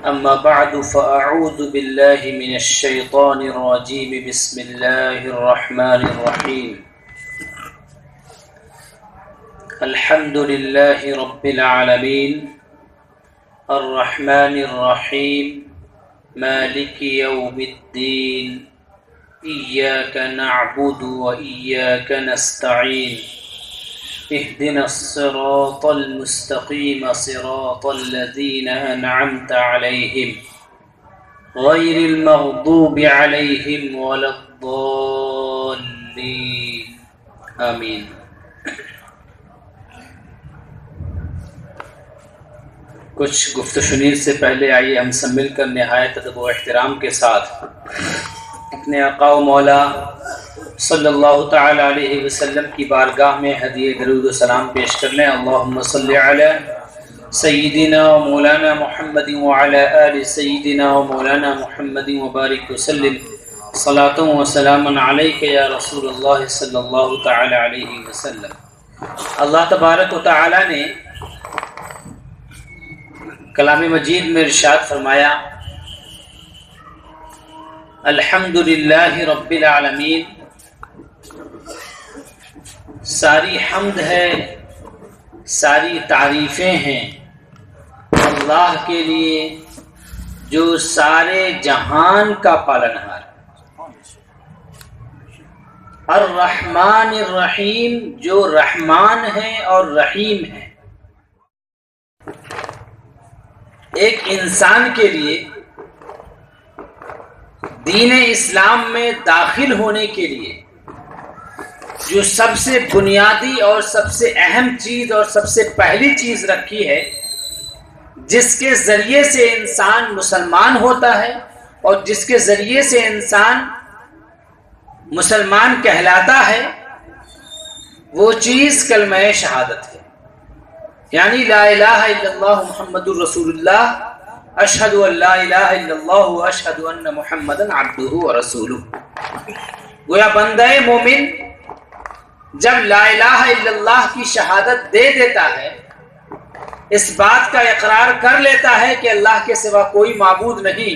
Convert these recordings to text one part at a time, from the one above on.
أما بعد فأعوذ بالله من الشيطان الرجيم بسم الله الرحمن الرحيم الحمد لله رب العالمين الرحمن الرحيم مالك يوم الدين إياك نعبد وإياك نستعين اهدنا الصراط المستقيم صراط الذين أنعمت عليهم غير المغضوب عليهم ولا الضالين آمين۔ کچھ گفت و شنید سے پہلے آئیے ہم سب مل کر نہایت ادب و احترام کے ساتھ اپنے آقا و مولا صلی اللہ تعالی علیہ وسلم کی بارگاہ میں ہدیہ درود و سلام پیش کر لیں۔ اللہم صلی علی سیدنا و مولانا محمد وعلی آل سیدنا و مولانا محمد وبارک وسلم صلاۃ و سلام علیک یا رسول اللہ صلی اللہ تعالی علیہ وسلم۔ اللہ تبارک و تعالی نے کلام مجید میں ارشاد فرمایا الحمدللہ رب العالمین، ساری حمد ہے، ساری تعریفیں ہیں اللہ کے لیے جو سارے جہان کا پالنہار، الرحمن الرحیم جو رحمان ہے اور رحیم ہے۔ ایک انسان کے لیے دین اسلام میں داخل ہونے کے لیے جو سب سے بنیادی اور سب سے اہم چیز اور سب سے پہلی چیز رکھی ہے، جس کے ذریعے سے انسان مسلمان ہوتا ہے اور جس کے ذریعے سے انسان مسلمان کہلاتا ہے، وہ چیز کلمہ شہادت ہے، یعنی لا الہ الا اللہ محمد الرسول اللہ، اشہد ان لا الہ الا اللہ اشہد ان محمد عبدہ ورسولہ۔ گویا بندہ مومن جب لا الہ الا اللہ کی شہادت دے دیتا ہے، اس بات کا اقرار کر لیتا ہے کہ اللہ کے سوا کوئی معبود نہیں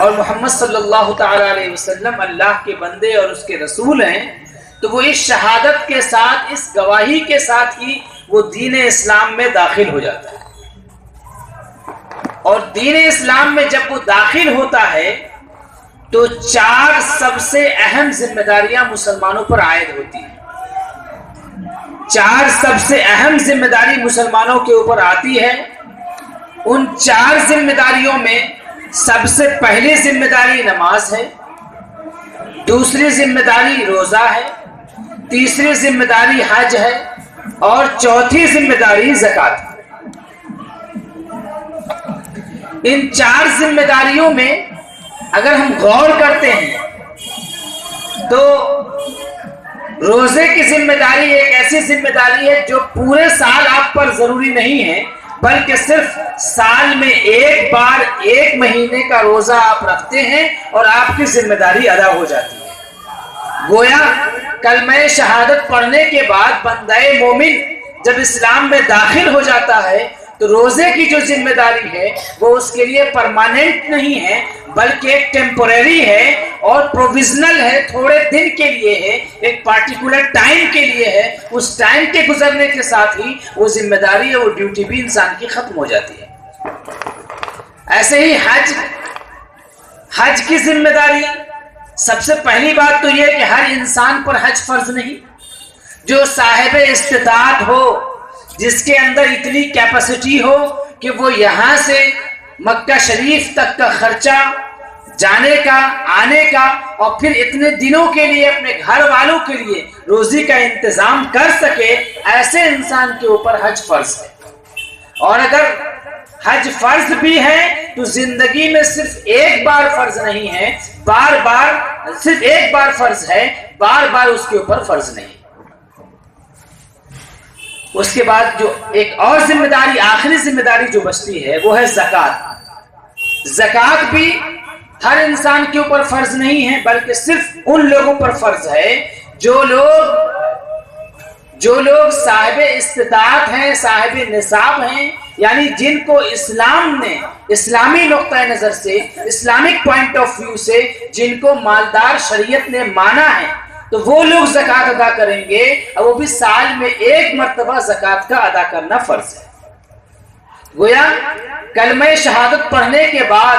اور محمد صلی اللہ تعالی علیہ وسلم اللہ کے بندے اور اس کے رسول ہیں، تو وہ اس شہادت کے ساتھ، اس گواہی کے ساتھ ہی وہ دین اسلام میں داخل ہو جاتا ہے۔ اور دین اسلام میں جب وہ داخل ہوتا ہے تو 4 سب سے اہم ذمہ داریاں مسلمانوں پر عائد ہوتی ہیں۔ 4 سب سے اہم ذمہ داری مسلمانوں کے اوپر آتی ہے۔ ان 4 ذمہ داریوں میں سب سے پہلی ذمہ داری نماز ہے، دوسری ذمہ داری روزہ ہے، تیسری ذمہ داری حج ہے اور چوتھی ذمہ داری زکوٰۃ ہے۔ ان 4 ذمہ داریوں میں اگر ہم غور کرتے ہیں تو روزے کی ذمہ داری ایک ایسی ذمہ داری ہے جو پورے سال آپ پر ضروری نہیں ہے، بلکہ صرف سال میں ایک بار 1 مہینے کا روزہ آپ رکھتے ہیں اور آپ کی ذمہ داری ادا ہو جاتی ہے۔ گویا کلمہ شہادت پڑھنے کے بعد بندہ مومن جب اسلام میں داخل ہو جاتا ہے تو روزے کی جو ذمہ داری ہے وہ اس کے لیے پرماننٹ نہیں ہے، بلکہ ایک ٹیمپوریری ہے اور پروویژنل ہے، تھوڑے دن کے لیے ہے، ایک پارٹیکولر ٹائم کے لیے ہے۔ اس ٹائم کے گزرنے کے ساتھ ہی وہ ذمہ داری اور وہ ڈیوٹی بھی انسان کی ختم ہو جاتی ہے۔ ایسے ہی حج کی ذمہ داری، سب سے پہلی بات تو یہ کہ ہر انسان پر حج فرض نہیں۔ جو صاحب استطاعت ہو، جس کے اندر اتنی کیپیسٹی ہو کہ وہ یہاں سے مکہ شریف تک کا خرچہ، جانے کا، آنے کا اور پھر اتنے دنوں کے لیے اپنے گھر والوں کے لیے روزی کا انتظام کر سکے، ایسے انسان کے اوپر حج فرض ہے۔ اور اگر حج فرض بھی ہے تو زندگی میں صرف ایک بار فرض نہیں ہے، صرف ایک بار فرض ہے، بار بار اس کے اوپر فرض نہیں۔ اس کے بعد جو ایک اور ذمہ داری، آخری ذمہ داری جو بچتی ہے وہ ہے زکوٰۃ۔ زکوٰۃ بھی ہر انسان کے اوپر فرض نہیں ہے، بلکہ صرف ان لوگوں پر فرض ہے جو لوگ صاحب استطاعت ہیں، صاحب نصاب ہیں، یعنی جن کو اسلام نے اسلامی نقطۂ نظر سے اسلامک پوائنٹ آف ویو سے جن کو مالدار شریعت نے مانا ہے تو وہ لوگ زکوٰۃ ادا کریں گے، اور وہ بھی سال میں ایک مرتبہ زکوٰۃ کا ادا کرنا فرض ہے۔ گویا کلمہ شہادت پڑھنے کے بعد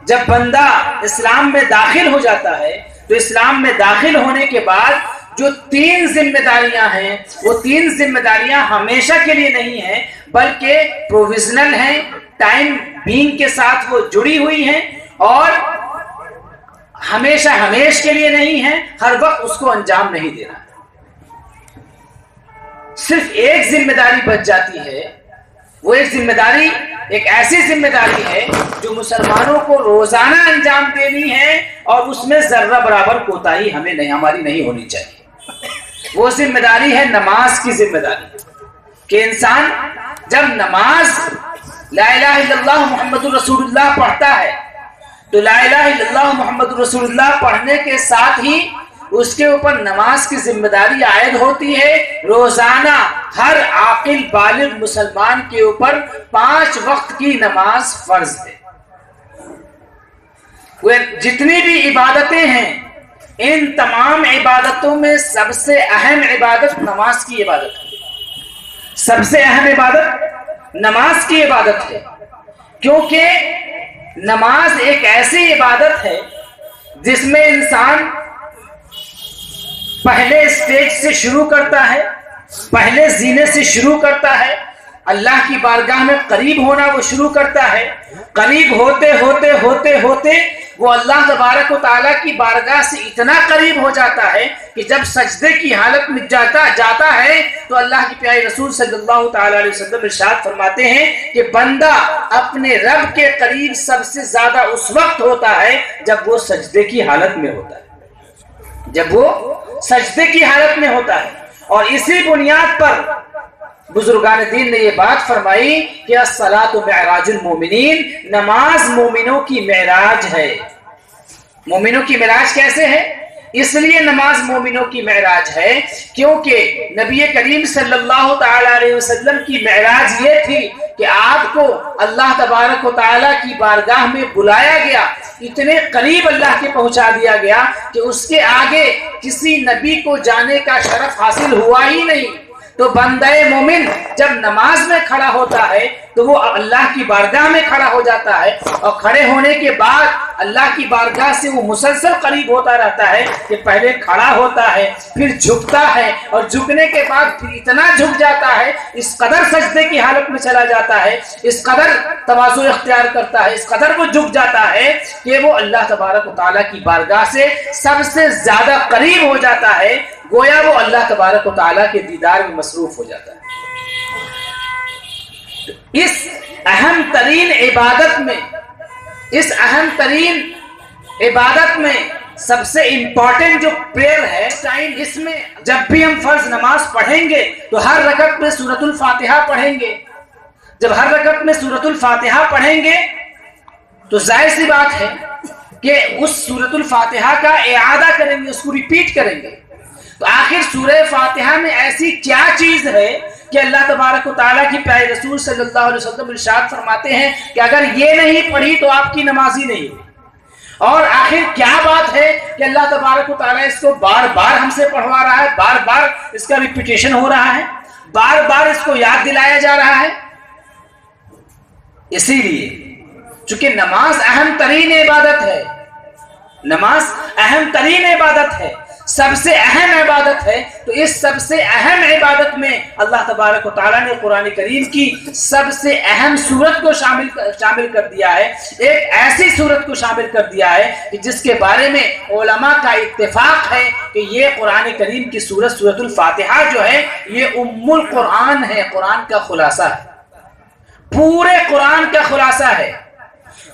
جب بندہ اسلام میں داخل ہو جاتا ہے تو اسلام میں داخل ہونے کے بعد جو 3 ذمہ داریاں ہیں وہ 3 ذمہ داریاں ہمیشہ کے لیے نہیں ہیں بلکہ پروویژنل ہیں، ٹائم بینگ کے ساتھ وہ جڑی ہوئی ہیں اور ہمیشہ ہمیش کے لیے نہیں ہیں، ہر وقت اس کو انجام نہیں دینا۔ صرف ایک ذمہ داری بچ جاتی ہے، وہ ایک ذمہ داری ایک ایسی ذمہ داری ہے جو مسلمانوں کو روزانہ انجام دینی ہے اور اس میں ذرہ برابر کوتاہی ہماری نہیں ہونی چاہیے۔ وہ ذمہ داری ہے نماز کی ذمہ داری، کہ انسان جب نماز لا الہ الا اللہ محمد الرسول اللہ پڑھتا ہے تو لا الہ الا اللہ محمد الرسول اللہ پڑھنے کے ساتھ ہی اس کے اوپر نماز کی ذمہ داری عائد ہوتی ہے۔ روزانہ ہر عاقل بالغ مسلمان کے اوپر 5 وقت کی نماز فرض ہے۔ وہ جتنی بھی عبادتیں ہیں ان تمام عبادتوں میں سب سے اہم عبادت نماز کی عبادت ہے۔ سب سے اہم عبادت نماز کی عبادت ہے، کیونکہ نماز ایک ایسی عبادت ہے جس میں انسان پہلے سٹیج سے شروع کرتا ہے، پہلے زینے سے شروع کرتا ہے، اللہ کی بارگاہ میں قریب ہونا وہ شروع کرتا ہے۔ قریب ہوتے ہوتے ہوتے ہوتے وہ اللہ تبارک و تعالیٰ کی بارگاہ سے اتنا قریب ہو جاتا ہے کہ جب سجدے کی حالت میں جاتا ہے تو اللہ کے پیارے رسول صلی اللہ تعالیٰ علیہ وسلم ارشاد فرماتے ہیں کہ بندہ اپنے رب کے قریب سب سے زیادہ اس وقت ہوتا ہے جب وہ سجدے کی حالت میں ہوتا ہے، جب وہ سجدے کی حالت میں ہوتا ہے۔ اور اسی بنیاد پر بزرگان دین نے یہ بات فرمائی کہ الصلاۃ معراج المومنین، نماز مومنوں کی معراج ہے۔ مومنوں کی معراج کیسے ہے؟ اس لیے نماز مومنوں کی معراج ہے کیونکہ نبی کریم صلی اللہ تعالی علیہ وسلم کی معراج یہ تھی کہ آپ کو اللہ تبارک و تعالیٰ کی بارگاہ میں بلایا گیا، اتنے قریب اللہ کے پہنچا دیا گیا کہ اس کے آگے کسی نبی کو جانے کا شرف حاصل ہوا ہی نہیں۔ تو بندہ مومن جب نماز میں کھڑا ہوتا ہے تو وہ اللہ کی بارگاہ میں کھڑا ہو جاتا ہے، اور کھڑے ہونے کے بعد اللہ کی بارگاہ سے وہ مسلسل قریب ہوتا رہتا ہے کہ پہلے کھڑا ہوتا ہے، پھر جھکتا ہے، اور جھکنے کے بعد پھر اتنا جھک جاتا ہے، اس قدر سجدے کی حالت میں چلا جاتا ہے، اس قدر تواضع اختیار کرتا ہے، اس قدر وہ جھک جاتا ہے کہ وہ اللہ تبارک و تعالیٰ کی بارگاہ سے سب سے زیادہ قریب ہو جاتا ہے، گویا وہ اللہ تبارک و تعالیٰ کے دیدار میں مصروف ہو جاتا ہے۔ اس اہم ترین عبادت میں سب سے امپورٹنٹ جو پریئر ہے اس میں جب بھی ہم فرض نماز پڑھیں گے تو ہر رکعت میں سورۃ الفاتحہ پڑھیں گے۔ جب ہر رکعت میں سورۃ الفاتحہ پڑھیں گے تو ظاہر سی بات ہے کہ اس سورۃ الفاتحہ کا اعادہ کریں گے، اس کو ریپیٹ کریں گے۔ تو آخر سورہ فاتحہ میں ایسی کیا چیز ہے کہ اللہ تبارک و تعالیٰ کی پیارے رسول صلی اللہ علیہ وسلم ارشاد فرماتے ہیں کہ اگر یہ نہیں پڑھی تو آپ کی نماز ہی نہیں ہوئی؟ اور آخر کیا بات ہے کہ اللہ تبارک و تعالیٰ اس کو بار بار ہم سے پڑھوا رہا ہے، بار بار اس کا ریپیٹیشن ہو رہا ہے، بار بار اس کو یاد دلایا جا رہا ہے؟ اسی لیے چونکہ نماز اہم ترین عبادت ہے، نماز اہم ترین عبادت ہے، سب سے اہم عبادت ہے، تو اس سب سے اہم عبادت میں اللہ تبارک و تعالیٰ نے قرآن کریم کی سب سے اہم سورت کو شامل کر دیا ہے، ایک ایسی سورت کو شامل کر دیا ہے کہ جس کے بارے میں علماء کا اتفاق ہے کہ یہ قرآن کریم کی سورت سورۃ الفاتحہ جو ہے یہ ام القرآن ہے، قرآن کا خلاصہ ہے، پورے قرآن کا خلاصہ ہے۔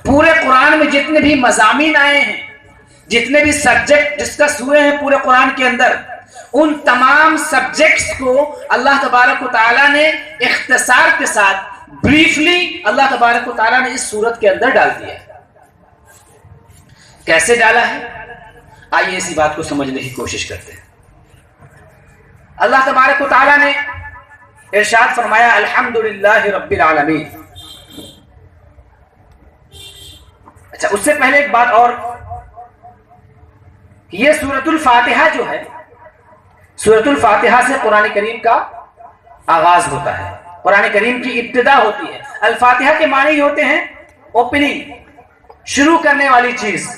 پورے قرآن میں جتنے بھی مضامین آئے ہیں، جتنے بھی سبجیکٹ ڈسکس ہوئے ہیں پورے قرآن کے اندر، ان تمام سبجیکٹس کو اللہ تبارک و تعالیٰ نے اختصار کے ساتھ بریفلی اللہ تبارک و تعالیٰ نے اس سورت کے اندر ڈال دیا ہے۔ کیسے ڈالا ہے؟ آئیے اسی بات کو سمجھنے کی کوشش کرتے ہیں۔ اللہ تبارک و تعالیٰ نے ارشاد فرمایا الحمدللہ رب العالمین۔ اچھا، اس سے پہلے ایک بات اور، یہ سورۃ الفاتحہ جو ہے، سورۃ الفاتحہ سے قرآن کریم کا آغاز ہوتا ہے، قرآن کریم کی ابتدا ہوتی ہے۔ الفاتحہ کے معنی ہی ہوتے ہیں اوپننگ، شروع کرنے والی چیز،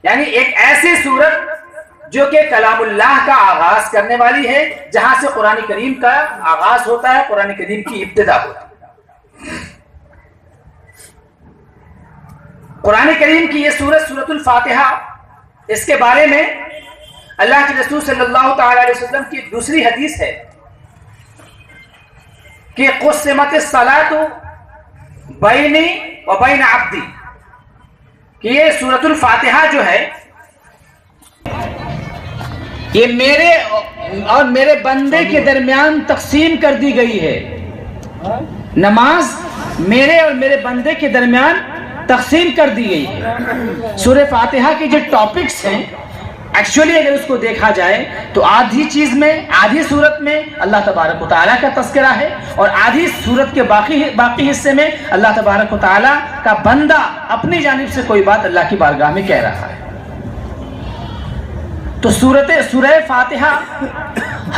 یعنی ایک ایسی سورت جو کہ کلام اللہ کا آغاز کرنے والی ہے، جہاں سے قرآن کریم کا آغاز ہوتا ہے، قرآن کریم کی ابتدا ہوتی ہے۔ قرآن کریم کی یہ سورت سورۃ الفاتحہ، اس کے بارے میں اللہ کے رسول صلی اللہ تعالی علیہ وسلم کی دوسری حدیث ہے کہ قسمت الصلاۃ بینی و بین عبدی، کہ یہ سورۃ الفاتحہ جو ہے یہ میرے اور میرے بندے کے درمیان تقسیم کر دی گئی ہے۔ نماز میرے اور میرے بندے کے درمیان تقسیم کر دی گئی ہے۔ سورہ فاتحہ کے جو ٹاپکس ہیں، ایکچولی اگر اس کو دیکھا جائے تو آدھی چیز میں، آدھی صورت میں اللہ تبارک و تعالیٰ کا تذکرہ ہے، اور آدھی صورت کے باقی حصے میں اللہ تبارک و تعالیٰ کا بندہ اپنی جانب سے کوئی بات اللہ کی بارگاہ میں کہہ رہا ہے۔ تو سورہ فاتحہ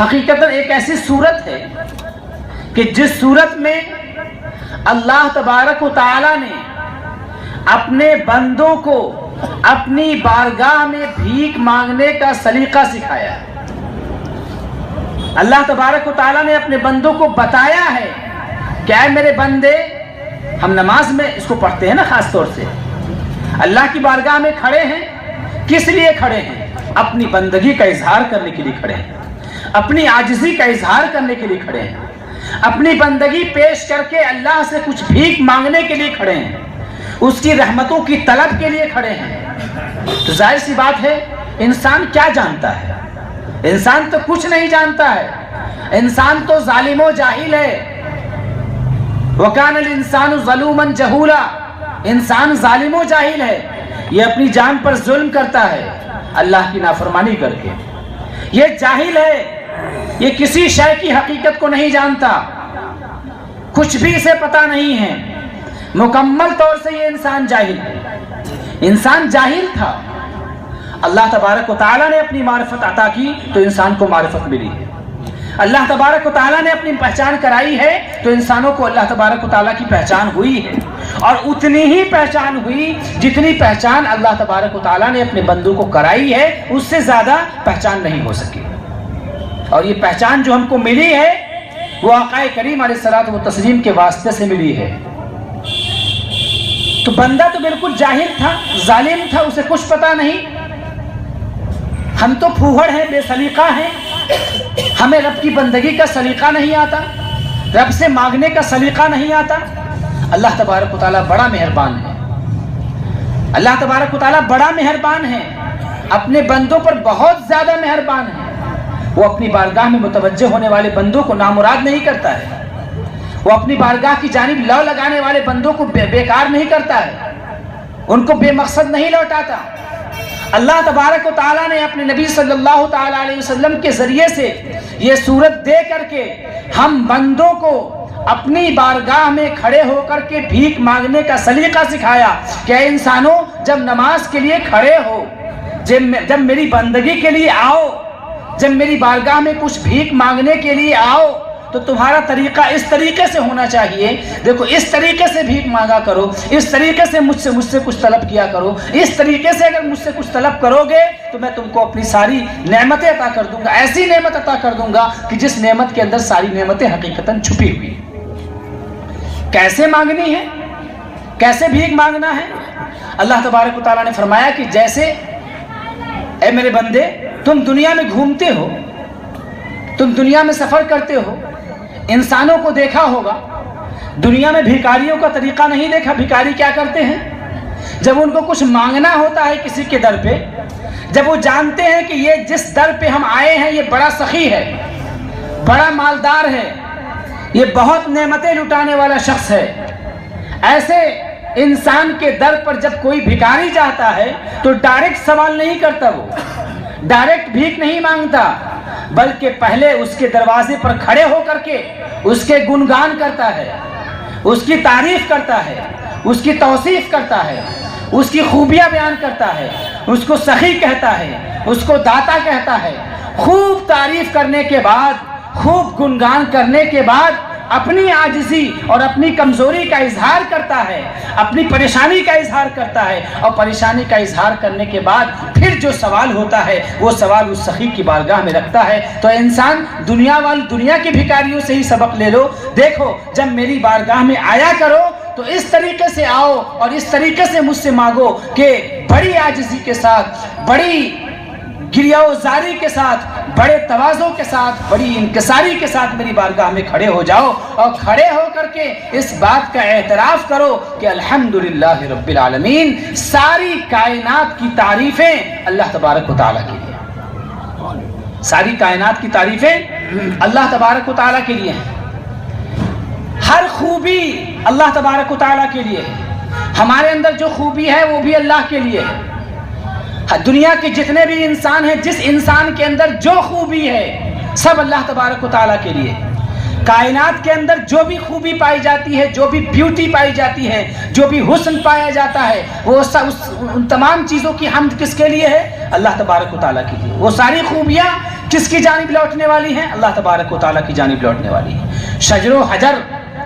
حقیقتاً ایک ایسی صورت ہے کہ جس صورت میں اللہ تبارک و تعالیٰ نے اپنے بندوں کو اپنی بارگاہ میں بھیک مانگنے کا سلیقہ سکھایا ہے۔ اللہ تبارک و تعالیٰ نے اپنے بندوں کو بتایا ہے کہ اے میرے بندے، ہم نماز میں اس کو پڑھتے ہیں نا، خاص طور سے اللہ کی بارگاہ میں کھڑے ہیں، کس لیے کھڑے ہیں؟ اپنی بندگی کا اظہار کرنے کے لیے کھڑے ہیں، اپنی عاجزی کا اظہار کرنے کے لیے کھڑے ہیں، اپنی بندگی پیش کر کے اللہ سے کچھ بھیک مانگنے کے لیے کھڑے ہیں، اس کی رحمتوں کی طلب کے لیے کھڑے ہیں۔ تو ظاہر سی بات ہے، انسان کیا جانتا ہے؟ انسان تو کچھ نہیں جانتا ہے، انسان تو ظالم و جاہل ہے۔ وَكَانَ الْإِنسَانُ ظَلُومًا جَهُولًا، انسان ظالم و جاہل ہے، یہ اپنی جان پر ظلم کرتا ہے اللہ کی نافرمانی کر کے۔ یہ جاہل ہے، یہ کسی شے کی حقیقت کو نہیں جانتا، کچھ بھی اسے پتہ نہیں ہے، مکمل طور سے یہ انسان جاہل ہے۔ انسان جاہل تھا، اللہ تبارک و تعالیٰ نے اپنی معرفت عطا کی تو انسان کو معرفت ملی ہے۔ اللہ تبارک و تعالیٰ نے اپنی پہچان کرائی ہے تو انسانوں کو اللہ تبارک و تعالیٰ کی پہچان ہوئی ہے، اور اتنی ہی پہچان ہوئی جتنی پہچان اللہ تبارک و تعالیٰ نے اپنے بندوں کو کرائی ہے، اس سے زیادہ پہچان نہیں ہو سکی۔ اور یہ پہچان جو ہم کو ملی ہے وہ آقا کریم علیہ الصلوۃ والتسلیم کے واسطے سے ملی ہے۔ تو بندہ تو بالکل جاہل تھا، ظالم تھا، اسے کچھ پتہ نہیں۔ ہم تو پھوہڑ ہیں، بے سلیقہ ہیں، ہمیں رب کی بندگی کا سلیقہ نہیں آتا، رب سے مانگنے کا سلیقہ نہیں آتا۔ اللہ تبارک و تعالیٰ بڑا مہربان ہے، اللہ تبارک و تعالیٰ بڑا مہربان ہے، اپنے بندوں پر بہت زیادہ مہربان ہے۔ وہ اپنی بارگاہ میں متوجہ ہونے والے بندوں کو نامراد نہیں کرتا ہے، وہ اپنی بارگاہ کی جانب لو لگانے والے بندوں کو بیکار نہیں کرتا ہے، ان کو بے مقصد نہیں لوٹاتا۔ اللہ تبارک و تعالیٰ نے اپنے نبی صلی اللہ تعالیٰ علیہ وسلم کے ذریعے سے یہ صورت دے کر کے ہم بندوں کو اپنی بارگاہ میں کھڑے ہو کر کے بھیک مانگنے کا سلیقہ سکھایا کہ اے انسانوں، جب نماز کے لیے کھڑے ہو، جب میری بندگی کے لیے آؤ، جب میری بارگاہ میں کچھ بھیک مانگنے کے لیے آؤ تو تمہارا طریقہ اس طریقے سے ہونا چاہیے۔ دیکھو، اس طریقے سے بھیک مانگا کرو، اس طریقے سے مجھ سے کچھ طلب کیا کرو، اس طریقے سے اگر مجھ سے کچھ طلب کرو گے تو میں تم کو اپنی ساری نعمتیں عطا کر دوں گا، ایسی نعمت عطا کر دوں گا کہ جس نعمت کے اندر ساری نعمتیں حقیقتاً چھپی ہوئی۔ کیسے مانگنی ہے، کیسے بھیک مانگنا ہے؟ اللہ تبارک و تعالیٰ نے فرمایا کہ جیسے اے میرے بندے، تم دنیا میں گھومتے ہو، تم دنیا میں سفر کرتے ہو، انسانوں کو دیکھا ہوگا، دنیا میں بھیکاریوں کا طریقہ نہیں دیکھا؟ بھیکاری کیا کرتے ہیں؟ جب ان کو کچھ مانگنا ہوتا ہے کسی کے در پہ، جب وہ جانتے ہیں کہ یہ جس در پہ ہم آئے ہیں یہ بڑا سخی ہے، بڑا مالدار ہے، یہ بہت نعمتیں لٹانے والا شخص ہے، ایسے انسان کے در پر جب کوئی بھیکاری جاتا ہے تو ڈائریکٹ سوال نہیں کرتا، وہ ڈائریکٹ بھیک نہیں مانگتا، بلکہ پہلے اس کے دروازے پر کھڑے ہو کر کے اس کے گنگان کرتا ہے، اس کی تعریف کرتا ہے، اس کی توصیف کرتا ہے، اس کی خوبیاں بیان کرتا ہے، اس کو سخی کہتا ہے، اس کو داتا کہتا ہے۔ خوب تعریف کرنے کے بعد، خوب گنگان کرنے کے بعد اپنی عاجزی اور اپنی کمزوری کا اظہار کرتا ہے، اپنی پریشانی کا اظہار کرتا ہے، اور پریشانی کا اظہار کرنے کے بعد پھر جو سوال ہوتا ہے وہ سوال اس سخی کی بارگاہ میں رکھتا ہے۔ تو انسان دنیا کے بھکاریوں سے ہی سبق لے لو، دیکھو جب میری بارگاہ میں آیا کرو تو اس طریقے سے آؤ اور اس طریقے سے مجھ سے مانگو کہ بڑی عاجزی کے ساتھ، بڑی گریہ و زاری کے ساتھ، بڑے تواضع کے ساتھ، بڑی انکساری کے ساتھ میری بارگاہ میں کھڑے ہو جاؤ، اور کھڑے ہو کر کے اس بات کا اعتراف کرو کہ الحمدللہ رب العالمین، ساری کائنات کی تعریفیں اللہ تبارک و تعالیٰ کے لیے، ساری کائنات کی تعریفیں اللہ تبارک و تعالیٰ کے لیے ہیں، ہر خوبی اللہ تبارک و تعالیٰ کے لیے ہے، ہمارے اندر جو خوبی ہے وہ بھی اللہ کے لیے ہے۔ دنیا کے جتنے بھی انسان ہیں، جس انسان کے اندر جو خوبی ہے سب اللہ تبارک و تعالیٰ کے لیے۔ کائنات کے اندر جو بھی خوبی پائی جاتی ہے، جو بھی بیوٹی پائی جاتی ہے، جو بھی حسن پایا جاتا ہے، وہ ان تمام چیزوں کی حمد کس کے لیے ہے؟ اللہ تبارک و تعالیٰ کے لیے۔ وہ ساری خوبیاں کس کی جانب لوٹنے والی ہیں؟ اللہ تبارک و تعالیٰ کی جانب لوٹنے والی ہیں۔ شجر و حجر،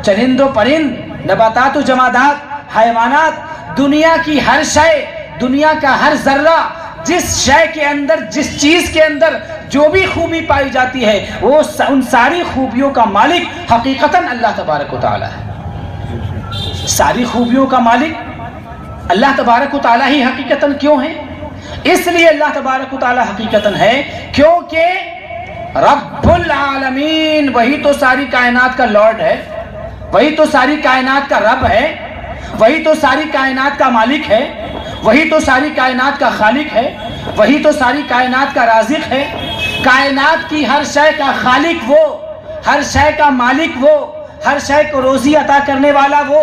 چرند و پرند، نباتات و جمادات، حیوانات، دنیا کی ہر شے، دنیا کا ہر ذرہ، جس شے کے اندر، جس چیز کے اندر جو بھی خوبی پائی جاتی ہے، وہ ان ساری خوبیوں کا مالک حقیقتاً اللہ تبارک و تعالیٰ ہے۔ ساری خوبیوں کا مالک اللہ تبارک و تعالیٰ ہی حقیقتاً کیوں ہے؟ اس لیے اللہ تبارک و تعالیٰ حقیقتاً ہے کیونکہ رب العالمین وہی تو ساری کائنات کا لارڈ ہے، وہی تو ساری کائنات کا رب ہے، وہی تو ساری کائنات کا مالک ہے، وہی تو ساری کائنات کا خالق ہے، وہی تو ساری کائنات کا رازق ہے۔ کائنات کی ہر شے کا خالق وہ، ہر شے کا مالک وہ، ہر شے کو روزی عطا کرنے والا وہ،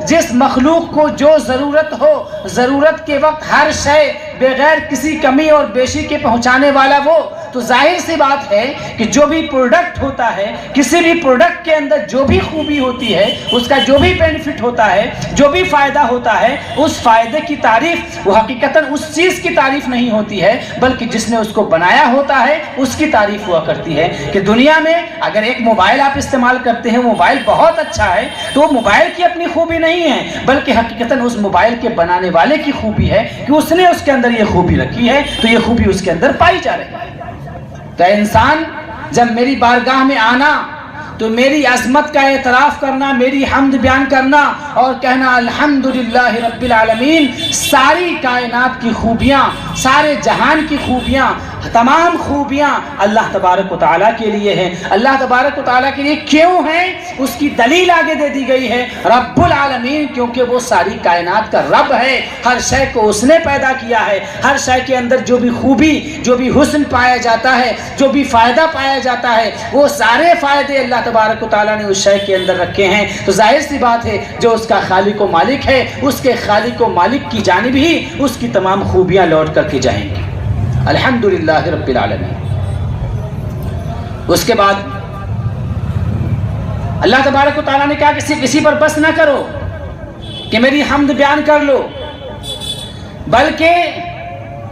جس مخلوق کو جو ضرورت ہو، ضرورت کے وقت ہر شے بغیر کسی کمی اور بیشی کے پہنچانے والا وہ۔ تو ظاہر سی بات ہے کہ جو بھی پروڈکٹ ہوتا ہے، کسی بھی پروڈکٹ کے اندر جو بھی خوبی ہوتی ہے، اس کا جو بھی بینیفٹ ہوتا ہے، جو بھی فائدہ ہوتا ہے، اس فائدے کی تعریف وہ حقیقتاً اس چیز کی تعریف نہیں ہوتی ہے، بلکہ جس نے اس کو بنایا ہوتا ہے اس کی تعریف ہوا کرتی ہے۔ کہ دنیا میں اگر ایک موبائل آپ استعمال کرتے ہیں، موبائل بہت اچھا ہے، تو وہ موبائل کی اپنی خوبی نہیں ہے، بلکہ حقیقتاً اس موبائل کے بنانے والے کی خوبی ہے کہ اس نے اس کے اندر یہ خوبی رکھی ہے، تو یہ خوبی اس کے اندر پائی جا رہی ہے۔ تو انسان جب میری بارگاہ میں آنا تو میری عظمت کا اعتراف کرنا، میری حمد بیان کرنا اور کہنا الحمدللہ رب العالمین، ساری کائنات کی خوبیاں، سارے جہان کی خوبیاں، تمام خوبیاں اللہ تبارک و تعالیٰ کے لیے ہیں۔ اللہ تبارک و تعالیٰ کے لیے کیوں ہیں؟ اس کی دلیل آگے دے دی گئی ہے، رب العالمین، کیونکہ وہ ساری کائنات کا رب ہے، ہر شے کو اس نے پیدا کیا ہے، ہر شے کے اندر جو بھی خوبی، جو بھی حسن پایا جاتا ہے، جو بھی فائدہ پایا جاتا ہے، وہ سارے فائدے اللہ تبارک و تعالیٰ نے اس شے کے اندر رکھے ہیں۔ تو ظاہر سی بات ہے جو اس کا خالق و مالک ہے، اس کے خالق و مالک کی جانب ہی اس کی تمام خوبیاں لوٹ کر کے جائیں گی۔ الحمدللہ رب العالمین۔ اس کے بعد اللہ تبارک و تعالیٰ نے کہا کہ صرف اسی پر بس نہ کرو کہ میری حمد بیان کر لو، بلکہ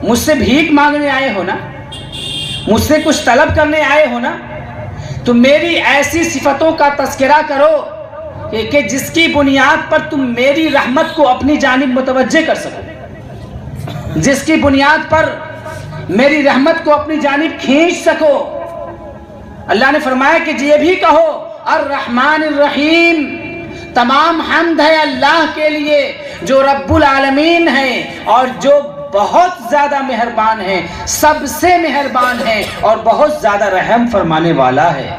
مجھ سے بھیک مانگنے آئے ہو نا، مجھ سے کچھ طلب کرنے آئے ہو نا، تو میری ایسی صفتوں کا تذکرہ کرو کہ جس کی بنیاد پر تم میری رحمت کو اپنی جانب متوجہ کر سکو، جس کی بنیاد پر میری رحمت کو اپنی جانب کھینچ سکو۔ اللہ نے فرمایا کہ یہ بھی کہو الرحمن الرحیم، تمام حمد ہے اللہ کے لیے جو رب العالمین ہے اور جو بہت زیادہ مہربان ہے، سب سے مہربان ہے اور بہت زیادہ رحم فرمانے والا ہے۔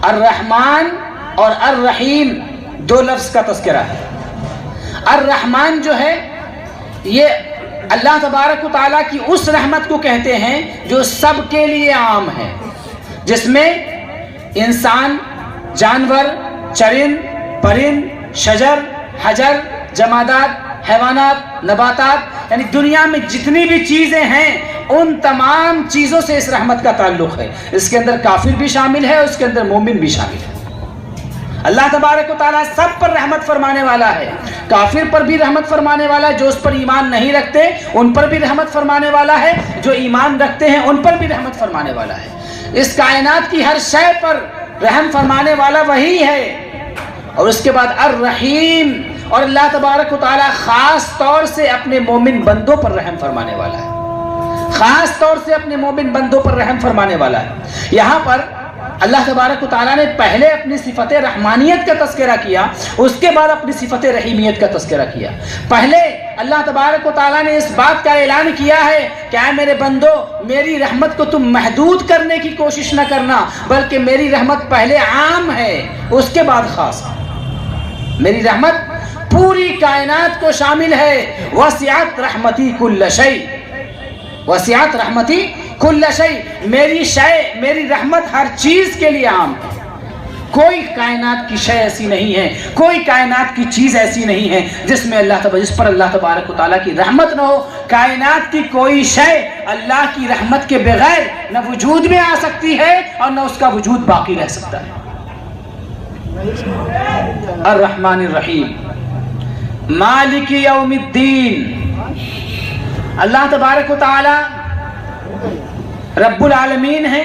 الرحمن اور الرحیم دو لفظ کا تذکرہ ہے۔ الرحمن جو ہے یہ اللہ تبارک و تعالیٰ کی اس رحمت کو کہتے ہیں جو سب کے لیے عام ہے، جس میں انسان، جانور، چرند، پرند، شجر، حجر، جمادات، حیوانات، نباتات، یعنی دنیا میں جتنی بھی چیزیں ہیں ان تمام چیزوں سے اس رحمت کا تعلق ہے. اس کے اندر کافر بھی شامل ہے اور اس کے اندر مومن بھی شامل ہے. اللہ تبارک و تعالیٰ سب پر رحمت فرمانے والا ہے. کافر پر بھی رحمت فرمانے والا ہے، جو اس پر ایمان نہیں رکھتے ان پر بھی رحمت فرمانے والا ہے، جو ایمان رکھتے ہیں ان پر بھی رحمت فرمانے والا ہے. اس کائنات کی ہر شے پر رحم فرمانے والا وہی ہے. اور اس کے بعد الرحیم، اور اللہ تبارک و تعالیٰ خاص طور سے اپنے مومن بندوں پر رحم فرمانے والا ہے. خاص طور سے اپنے مومن بندوں پر رحم فرمانے والا ہے. یہاں پر اللہ تبارک و تعالیٰ نے پہلے اپنی صفت رحمانیت کا تذکرہ کیا، اس کے بعد اپنی صفت رحیمیت کا تذکرہ کیا. پہلے اللہ تبارک و تعالیٰ نے اس بات کا اعلان کیا ہے کہ اے میرے بندو، میری رحمت کو تم محدود کرنے کی کوشش نہ کرنا، بلکہ میری رحمت پہلے عام ہے اس کے بعد خاص ہے. میری رحمت پوری کائنات کو شامل ہے. وسعت رحمتی کل شیء، وسعت رحمتی کل شیء، میری رحمت ہر چیز کے لیے عام ہے. کوئی کائنات کی شے ایسی نہیں ہے، کوئی کائنات کی چیز ایسی نہیں ہے جس پر اللہ تبارک و تعالیٰ کی رحمت نہ ہو. کائنات کی کوئی شے اللہ کی رحمت کے بغیر نہ وجود میں آ سکتی ہے اور نہ اس کا وجود باقی رہ سکتا ہے. الرحمن الرحیم مالک یوم الدین، اللہ تبارک و تعالی رب العالمین ہے.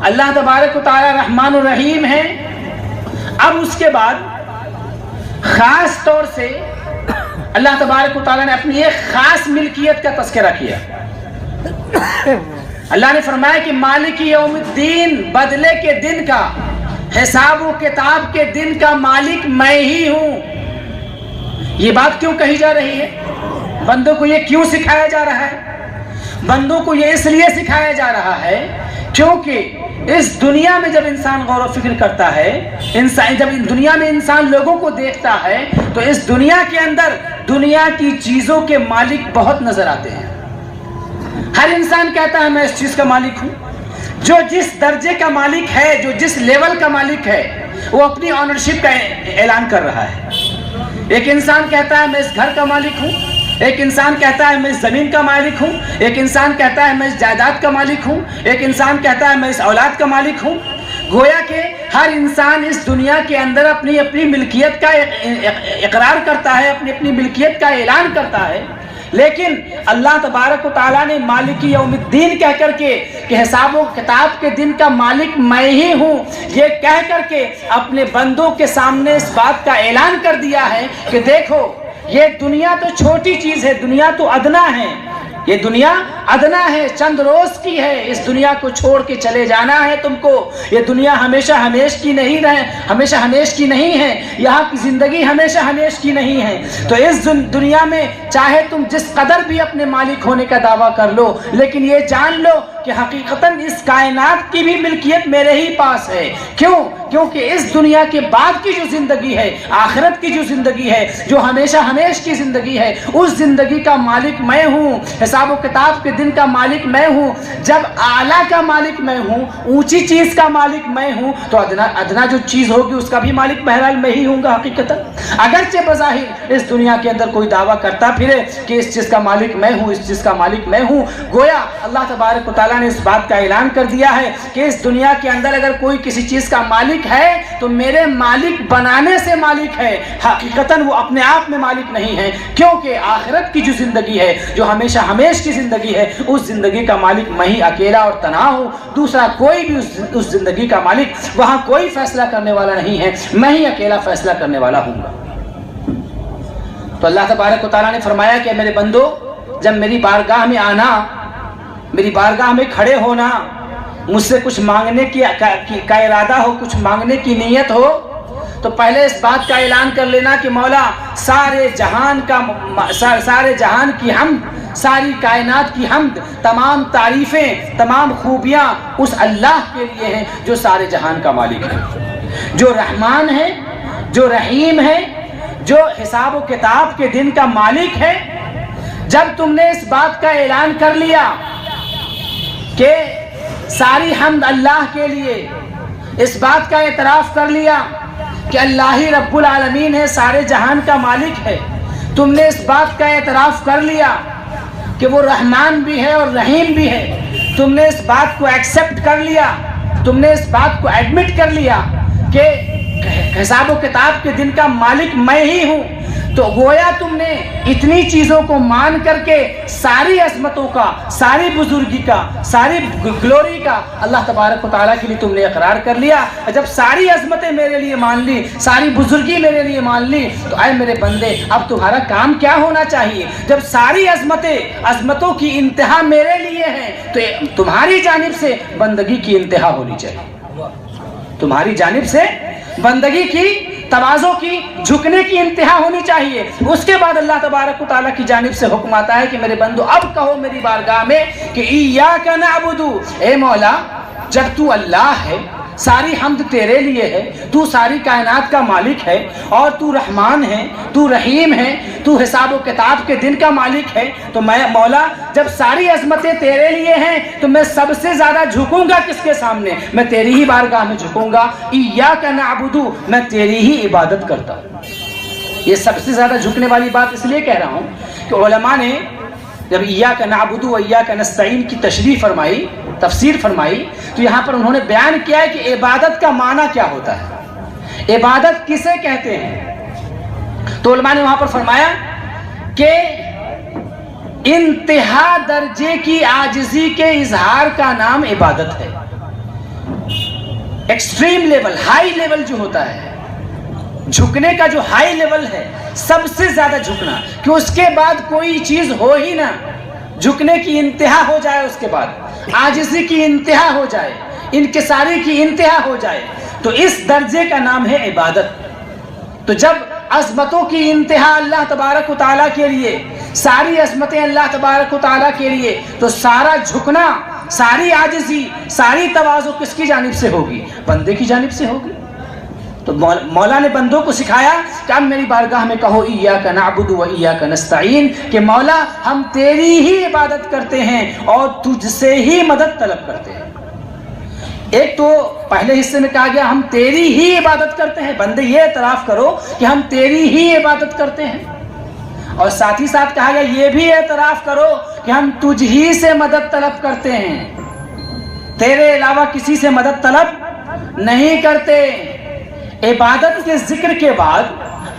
اللہ تبارک و تعالی رحمان الرحیم ہے. اب اس کے بعد خاص طور سے اللہ تبارک و تعالی نے اپنی ایک خاص ملکیت کا تذکرہ کیا. اللہ نے فرمایا کہ مالک یوم الدین، بدلے کے دن کا، حساب و کتاب کے دن کا مالک میں ہی ہوں. یہ بات کیوں کہی جا رہی ہے؟ بندوں کو یہ کیوں سکھایا جا رہا ہے؟ بندوں کو یہ اس لیے سکھایا جا رہا ہے کیونکہ اس دنیا میں جب انسان غور و فکر کرتا ہے، جب دنیا میں انسان لوگوں کو دیکھتا ہے تو اس دنیا کے اندر دنیا کی چیزوں کے مالک بہت نظر آتے ہیں. ہر انسان کہتا ہے میں اس چیز کا مالک ہوں. جو جس درجے کا مالک ہے، جو جس لیول کا مالک ہے، وہ اپنی آنرشپ کا اعلان کر رہا ہے. ایک انسان کہتا ہے میں اس گھر کا مالک ہوں، ایک انسان کہتا ہے میں اس زمین کا مالک ہوں، ایک انسان کہتا ہے میں اس جائیداد کا مالک ہوں، ایک انسان کہتا ہے میں اس اولاد کا مالک ہوں. گویا کہ ہر انسان اس دنیا کے اندر اپنی اپنی ملکیت کا اقرار کرتا ہے، اپنی اپنی ملکیت کا اعلان کرتا ہے. لیکن اللہ تبارک و تعالیٰ نے مالک یوم الدین کہہ کر کے کہ حساب و کتاب کے دن کا مالک میں ہی ہوں، یہ کہہ کر کے اپنے بندوں کے سامنے اس بات کا اعلان کر دیا ہے کہ دیکھو یہ دنیا تو چھوٹی چیز ہے، دنیا تو ادنا ہے، یہ دنیا ادنا ہے، چند روز کی ہے. اس دنیا کو چھوڑ کے چلے جانا ہے تم کو. یہ دنیا ہمیشہ ہمیش کی نہیں ہے. یہاں کی زندگی ہمیشہ ہمیش کی نہیں ہے. تو اس دنیا میں چاہے تم جس قدر بھی اپنے مالک ہونے کا دعویٰ کر لو، لیکن یہ جان لو کہ حقیقتاً اس کائنات کی بھی ملکیت میرے ہی پاس ہے. کیونکہ اس دنیا کے بعد کی جو زندگی ہے، آخرت کی جو زندگی ہے، جو ہمیشہ ہمیش کی زندگی ہے، اس زندگی کا مالک میں ہوں. حساب و کتاب کے دن کا مالک میں ہوں. جب اعلیٰ کا مالک میں ہوں، اونچی چیز کا مالک میں ہوں، تو ادنا جو چیز ہوگی اس کا بھی مالک بہرحال میں ہی ہوں گا. حقیقتاً اگرچہ بظاہر اس دنیا کے اندر کوئی دعویٰ کرتا پھرے کہ اس چیز کا مالک میں ہوں، اس چیز کا مالک میں ہوں، گویا اللہ تبارک و تعالیٰ نے اس بات کا اعلان کر دیا ہے کہ اس دنیا کے اندر اگر کوئی کسی چیز کا مالک ہے تو میرے مالک بنانے سے مالک ہے. حقیقتاً وہ اپنے آپ میں مالک نہیں ہے، کیونکہ آخرت کی جو زندگی ہے، جو ہمیشہ ہمیش کی زندگی ہے، اس زندگی کا مالک میں ہی اکیلا اور تنہا ہوں. دوسرا کوئی بھی اس زندگی کا مالک وہاں کوئی فیصلہ کرنے والا نہیں ہے. میں ہی اکیلا فیصلہ کرنے والا ہوں گا. تو اللہ تبارک و تعالیٰ نے فرمایا کہ میرے بندو، جب میری بارگاہ میں آنا، میری بارگاہ میں کھڑے ہونا، مجھ سے کچھ مانگنے کا ارادہ ہو، کچھ مانگنے کی نیت ہو، تو پہلے اس بات کا اعلان کر لینا کہ مولا سارے جہان کی حمد، ساری کائنات کی حمد، تمام تعریفیں، تمام خوبیاں اس اللہ کے لیے ہیں جو سارے جہان کا مالک ہے، جو رحمان ہے، جو رحیم ہے، جو حساب و کتاب کے دن کا مالک ہے. جب تم نے اس بات کا اعلان کر لیا کہ ساری حمد اللہ کے لیے، اس بات کا اعتراف کر لیا کہ اللہ ہی رب العالمین ہے، سارے جہان کا مالک ہے، تم نے اس بات کا اعتراف کر لیا، کہ وہ رحمان بھی ہے اور رحیم بھی ہے، تم نے اس بات کو ایکسیپٹ کر لیا، تم نے اس بات کو ایڈمٹ کر لیا کہ حساب و کتاب کے دن کا مالک میں ہی ہوں، تو گویا تم نے اتنی چیزوں کو مان کر کے ساری عظمتوں کا، ساری بزرگی کا، ساری گلوری کا اللہ تبارک و تعالیٰ کے لیے تم نے اقرار کر لیا۔ جب ساری عظمتیں میرے لیے مان لی، ساری بزرگی میرے لیے مان لی، تو اے میرے بندے اب تمہارا کام کیا ہونا چاہیے؟ جب ساری عظمتوں کی انتہا میرے لیے ہیں تو تمہاری جانب سے بندگی کی انتہا ہونی چاہیے، تمہاری جانب سے بندگی کی، تواضع کی، جھکنے کی انتہا ہونی چاہیے۔ اس کے بعد اللہ تبارک و تعالیٰ کی جانب سے حکم آتا ہے کہ میرے بندو اب کہو میری بارگاہ میں کہ ایاک نعبد، اے مولا جب تو اللہ ہے، ساری حمد تیرے لیے ہے، تو ساری کائنات کا مالک ہے اور تو رحمان ہے، تو رحیم ہے، تو حساب و کتاب کے دن کا مالک ہے، تو میں مولا جب ساری عظمتیں تیرے لیے ہیں تو میں سب سے زیادہ جھکوں گا کس کے سامنے؟ میں تیری ہی بارگاہ میں جھکوں گا۔ ایاک نعبد، میں تیری ہی عبادت کرتا ہوں۔ یہ سب سے زیادہ جھکنے والی بات اس لیے کہہ رہا ہوں کہ علماء نے جب ایاک نعبد و ایاک نستعین کی تشریح فرمائی، تفسیر فرمائی، تو یہاں پر انہوں نے بیان کیا ہے کہ عبادت کا معنی کیا ہوتا ہے، عبادت کسے کہتے ہیں؟ تو علماء نے وہاں پر فرمایا کہ انتہا درجے کی عاجزی کے اظہار کا نام عبادت ہے۔ ایکسٹریم لیول، ہائی لیول جو ہوتا ہے، جھکنے کا جو ہائی لیول ہے، سب سے زیادہ جھکنا کہ اس کے بعد کوئی چیز ہو ہی نہ، جھکنے کی انتہا ہو جائے، اس کے بعد عاجزی کی انتہا ہو جائے، انکساری کی انتہا ہو جائے، تو اس درجے کا نام ہے عبادت۔ تو جب عظمتوں کی انتہا اللہ تبارک و تعالیٰ کے لیے، ساری عظمتیں اللہ تبارک و تعالیٰ کے لیے، تو سارا جھکنا، ساری عاجزی، ساری تواضع کس کی جانب سے ہوگی؟ بندے کی جانب سے ہوگی۔ تو مولا نے بندوں کو سکھایا کہ اب میری بارگاہ میں کہو ایاک نعبد و ایاک نستعین، کہ مولا ہم تیری ہی عبادت کرتے ہیں اور تجھ سے ہی مدد طلب کرتے ہیں۔ ایک تو پہلے حصے میں کہا گیا ہم تیری ہی عبادت کرتے ہیں، بندے یہ اعتراف کرو کہ ہم تیری ہی عبادت کرتے ہیں، اور ساتھ ہی ساتھ کہا گیا یہ بھی اعتراف کرو کہ ہم تجھ ہی سے مدد طلب کرتے ہیں، تیرے علاوہ کسی سے مدد طلب نہیں کرتے۔ عبادت کے ذکر کے بعد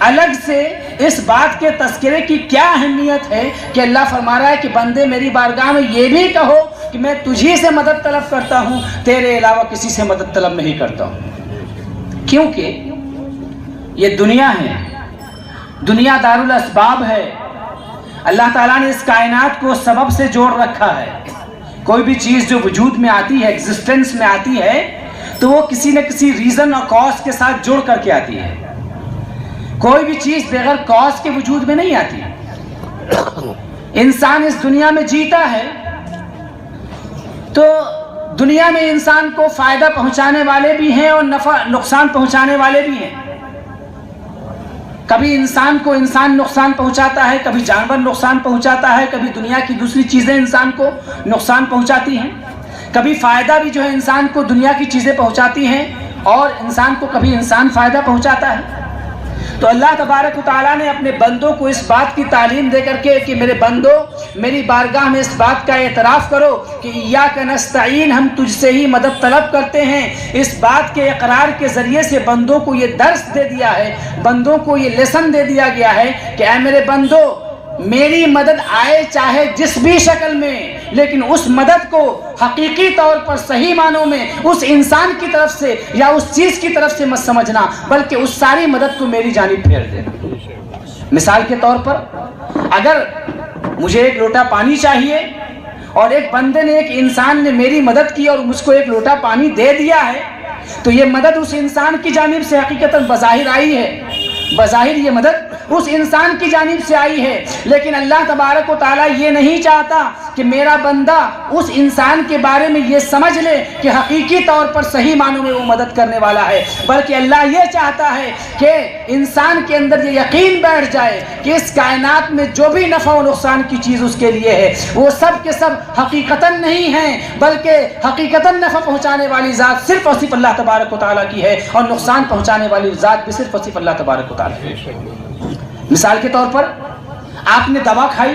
الگ سے اس بات کے تذکرے کی کیا اہمیت ہے کہ اللہ فرما رہا ہے کہ بندے میری بارگاہ میں یہ بھی کہو کہ میں تجھی سے مدد طلب کرتا ہوں، تیرے علاوہ کسی سے مدد طلب نہیں کرتا ہوں۔ کیونکہ یہ دنیا ہے، دنیا دار الاسباب ہے، اللہ تعالیٰ نے اس کائنات کو سبب سے جوڑ رکھا ہے۔ کوئی بھی چیز جو وجود میں آتی ہے، ایگزسٹنس میں آتی ہے، تو وہ کسی نہ کسی ریزن اور کاز کے ساتھ جوڑ کر کے آتی ہے۔ کوئی بھی چیز بغیر کاز کے وجود میں نہیں آتی۔ انسان اس دنیا میں جیتا ہے تو دنیا میں انسان کو فائدہ پہنچانے والے بھی ہیں اور نفع نقصان پہنچانے والے بھی ہیں۔ کبھی انسان کو انسان نقصان پہنچاتا ہے، کبھی جانور نقصان پہنچاتا ہے، کبھی دنیا کی دوسری چیزیں انسان کو نقصان پہنچاتی ہیں، کبھی فائدہ بھی جو ہے انسان کو دنیا کی چیزیں پہنچاتی ہیں اور انسان کو کبھی انسان فائدہ پہنچاتا ہے۔ تو اللہ تبارک و تعالیٰ نے اپنے بندوں کو اس بات کی تعلیم دے کر کے کہ میرے بندو میری بارگاہ میں اس بات کا اعتراف کرو کہ ایاک نستعین، ہم تجھ سے ہی مدد طلب کرتے ہیں، اس بات کے اقرار کے ذریعے سے بندوں کو یہ درس دے دیا ہے، بندوں کو یہ لیسن دے دیا گیا ہے کہ اے میرے بندو میری مدد آئے چاہے جس بھی شکل میں، لیکن اس مدد کو حقیقی طور پر صحیح معنوں میں اس انسان کی طرف سے یا اس چیز کی طرف سے مت سمجھنا، بلکہ اس ساری مدد کو میری جانب پھیر دے۔ مثال کے طور پر اگر مجھے ایک لوٹا پانی چاہیے اور ایک بندے نے، ایک انسان نے میری مدد کی اور مجھ کو ایک لوٹا پانی دے دیا ہے، تو یہ مدد اس انسان کی جانب سے حقیقتاً بظاہر آئی ہے، بظاہر یہ مدد اس انسان کی جانب سے آئی ہے، لیکن اللہ تبارک و تعالیٰ یہ نہیں چاہتا کہ میرا بندہ اس انسان کے بارے میں یہ سمجھ لے کہ حقیقی طور پر صحیح معنوں میں وہ مدد کرنے والا ہے، بلکہ اللہ یہ چاہتا ہے کہ انسان کے اندر یہ یقین بیٹھ جائے کہ اس کائنات میں جو بھی نفع و نقصان کی چیز اس کے لیے ہے وہ سب کے سب حقیقتاً نہیں ہیں، بلکہ حقیقتاً نفع پہنچانے والی ذات صرف اور صرف اللہ تبارک و تعالیٰ کی ہے، اور نقصان پہنچانے والی ذات بھی صرف اور صرف اللہ تبارک و تعالیٰ کی ہے۔ مثال کے طور پر آپ نے دوا کھائی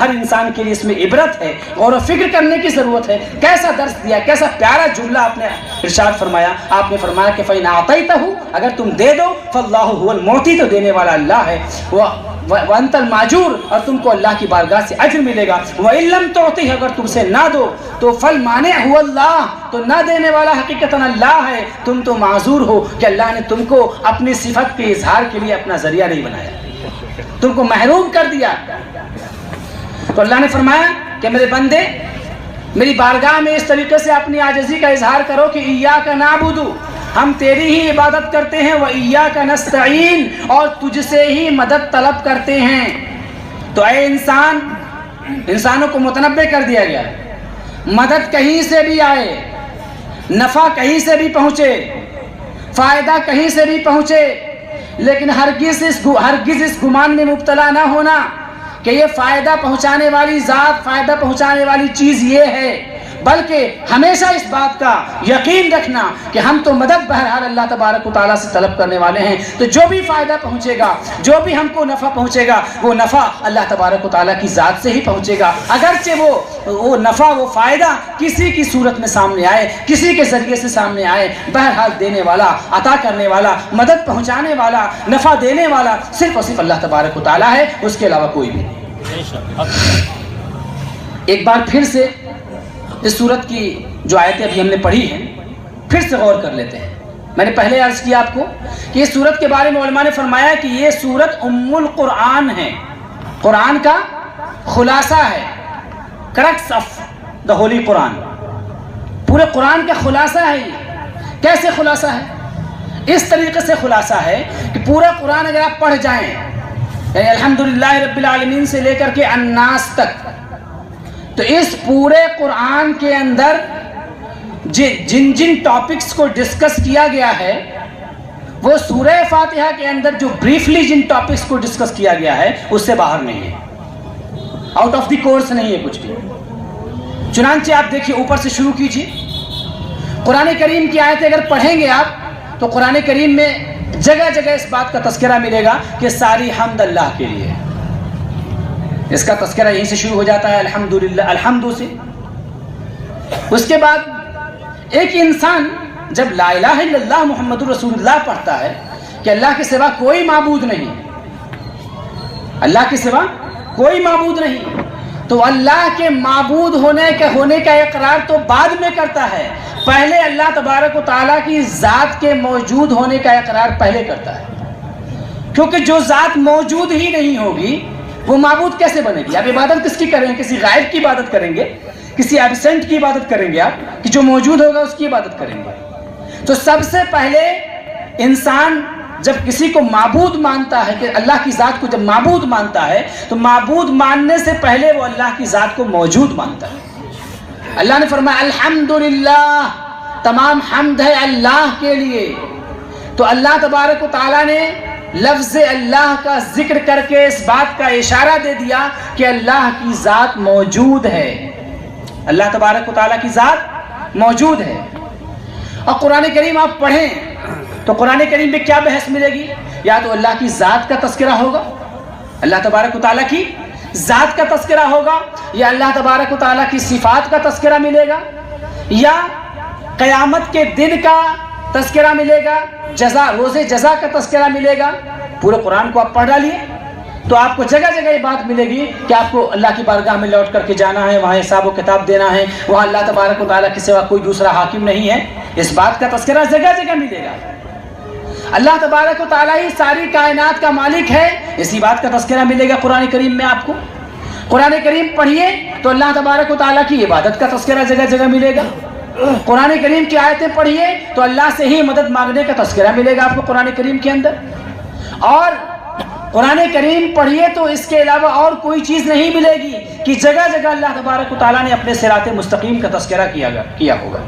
ہر انسان کے لیے اس میں عبرت ہے، غور و فکر کرنے کی ضرورت ہے۔ کیسا درس دیا، کیسا پیارا جملہ آپ نے ارشاد فرمایا۔ آپ نے فرمایا کہ فَإِنْ أَعْطَيْتَهُ، اگر تم دے دو، فَاللَّهُ هُوَ الْمُعْطِي، تو دینے والا اللہ ہے، وَأَنْتَ الْمَأْجُورُ، اور تم کو اللہ کی بارگاہ سے اجر ملے گا، وَإِن لَّمْ تُعْطِهُ، اگر تم سے نہ دو تو فَالْمَانِعُ هُوَ اللَّهُ، تو نہ دینے والا حقیقتاً اللہ ہے، تم تو معذور ہو کہ اللہ نے تم کو اپنی صفت کے اظہار کے لیے اپنا ذریعہ نہیں بنایا، تم کو محروم کر دیا۔ تو اللہ نے فرمایا کہ میرے بندے میری بارگاہ میں اس طریقے سے اپنی عاجزی کا اظہار کرو کہ ایاک نعبد، ہم تیری ہی عبادت کرتے ہیں، وایاک نستعین، اور تجھ سے ہی مدد طلب کرتے ہیں۔ تو اے انسانوں کو متنبع کر دیا گیا، مدد کہیں سے بھی آئے، نفع کہیں سے بھی پہنچے، فائدہ کہیں سے بھی پہنچے، لیکن ہرگز اس گمان میں مبتلا نہ ہونا کہ یہ فائدہ پہنچانے والی ذات، فائدہ پہنچانے والی چیز یہ ہے، بلکہ ہمیشہ اس بات کا یقین رکھنا کہ ہم تو مدد بہرحال اللہ تبارک و تعالیٰ سے طلب کرنے والے ہیں۔ تو جو بھی فائدہ پہنچے گا، جو بھی ہم کو نفع پہنچے گا، وہ نفع اللہ تبارک و تعالیٰ کی ذات سے ہی پہنچے گا، اگرچہ وہ نفع، وہ فائدہ کسی کی صورت میں سامنے آئے، کسی کے ذریعے سے سامنے آئے، بہرحال دینے والا، عطا کرنے والا، مدد پہنچانے والا، نفع دینے والا صرف اور صرف اللہ تبارک و تعالیٰ ہے، اس کے علاوہ کوئی بھی نہیں۔ ایک بار پھر سے اس سورت کی جو آیتیں ابھی ہم نے پڑھی ہیں پھر سے غور کر لیتے ہیں۔ میں نے پہلے عرض کیا آپ کو کہ اس سورت کے بارے میں علماء نے فرمایا کہ یہ سورت ام القرآن ہے، قرآن کا خلاصہ ہے، کرکس آف دا ہولی قرآن، پورے قرآن کا خلاصہ ہے۔ یہ کیسے خلاصہ ہے؟ اس طریقے سے خلاصہ ہے کہ پورا قرآن اگر آپ پڑھ جائیں، یعنی الحمدللہ رب العالمین سے لے کر کے الناس تک، تو اس پورے قرآن کے اندر جن ٹاپکس کو ڈسکس کیا گیا ہے، وہ سورہ فاتحہ کے اندر جو بریفلی جن ٹاپکس کو ڈسکس کیا گیا ہے اس سے باہر نہیں ہے، آؤٹ آف دی کورس نہیں ہے کچھ بھی۔ چنانچہ آپ دیکھیے، اوپر سے شروع کیجیے، قرآن کریم کی آیتیں اگر پڑھیں گے آپ تو قرآن کریم میں جگہ جگہ اس بات کا تذکرہ ملے گا کہ ساری حمد اللہ کے لیے، اس کا تذکرہ یہیں سے شروع ہو جاتا ہے، الحمدللہ، الحمد سے۔ اس کے بعد ایک انسان جب لا الہ الا اللہ محمد رسول اللہ پڑھتا ہے کہ اللہ کے سوا کوئی معبود نہیں، اللہ کے سوا کوئی معبود نہیں، تو اللہ کے معبود ہونے کا اقرار تو بعد میں کرتا ہے، پہلے اللہ تبارک و تعالیٰ کی ذات کے موجود ہونے کا اقرار پہلے کرتا ہے، کیونکہ جو ذات موجود ہی نہیں ہوگی وہ معبود کیسے بنے گی؟ آپ عبادت کس کی کریں گے؟ کسی غائب کی عبادت کریں گے؟ کسی ایبسنٹ کی عبادت کریں گے آپ کہ جو موجود ہوگا اس کی عبادت کریں گے؟ تو سب سے پہلے انسان جب کسی کو معبود مانتا ہے، کہ اللہ کی ذات کو جب معبود مانتا ہے، تو معبود ماننے سے پہلے وہ اللہ کی ذات کو موجود مانتا ہے۔ اللہ نے فرمایا الحمدللہ، تمام حمد ہے اللہ کے لیے۔ تو اللہ تبارک و تعالیٰ نے لفظ اللہ کا ذکر کر کے اس بات کا اشارہ دے دیا کہ اللہ کی ذات موجود ہے، اللہ تبارک و تعالیٰ کی ذات موجود ہے۔ اور قرآن کریم آپ پڑھیں تو قرآن کریم میں کیا بحث ملے گی؟ یا تو اللہ کی ذات کا تذکرہ ہوگا، اللہ تبارک و تعالیٰ کی ذات کا تذکرہ ہوگا، یا اللہ تبارک و تعالیٰ کی صفات کا تذکرہ ملے گا، یا قیامت کے دن کا تذکرہ ملے گا، روز جزا کا تذکرہ ملے گا۔ پورے قرآن کو آپ پڑھ ڈالیے تو آپ کو جگہ جگہ یہ بات ملے گی کہ آپ کو اللہ کی بارگاہ میں لوٹ کر کے جانا ہے، وہاں حساب و کتاب دینا ہے، وہاں اللہ تبارک و تعالیٰ کے سوا کوئی دوسرا حاکم نہیں ہے، اس بات کا تذکرہ جگہ جگہ ملے گا۔ اللہ تبارک و تعالیٰ ہی ساری کائنات کا مالک ہے، اسی بات کا تذکرہ ملے گا قرآن کریم میں آپ کو۔ قرآن کریم پڑھیے تو اللہ تبارک و تعالیٰ کی عبادت کا تذکرہ جگہ جگہ ملے گا۔ قرآن کریم کی آیتیں پڑھیے تو اللہ سے ہی مدد مانگنے کا تذکرہ ملے گا آپ کو قرآن کریم کے اندر۔ اور قرآن کریم پڑھیے تو اس کے علاوہ اور کوئی چیز نہیں ملے گی کہ جگہ جگہ اللہ تبارک و تعالیٰ نے اپنے صراط مستقیم کا تذکرہ کیا ہوگا،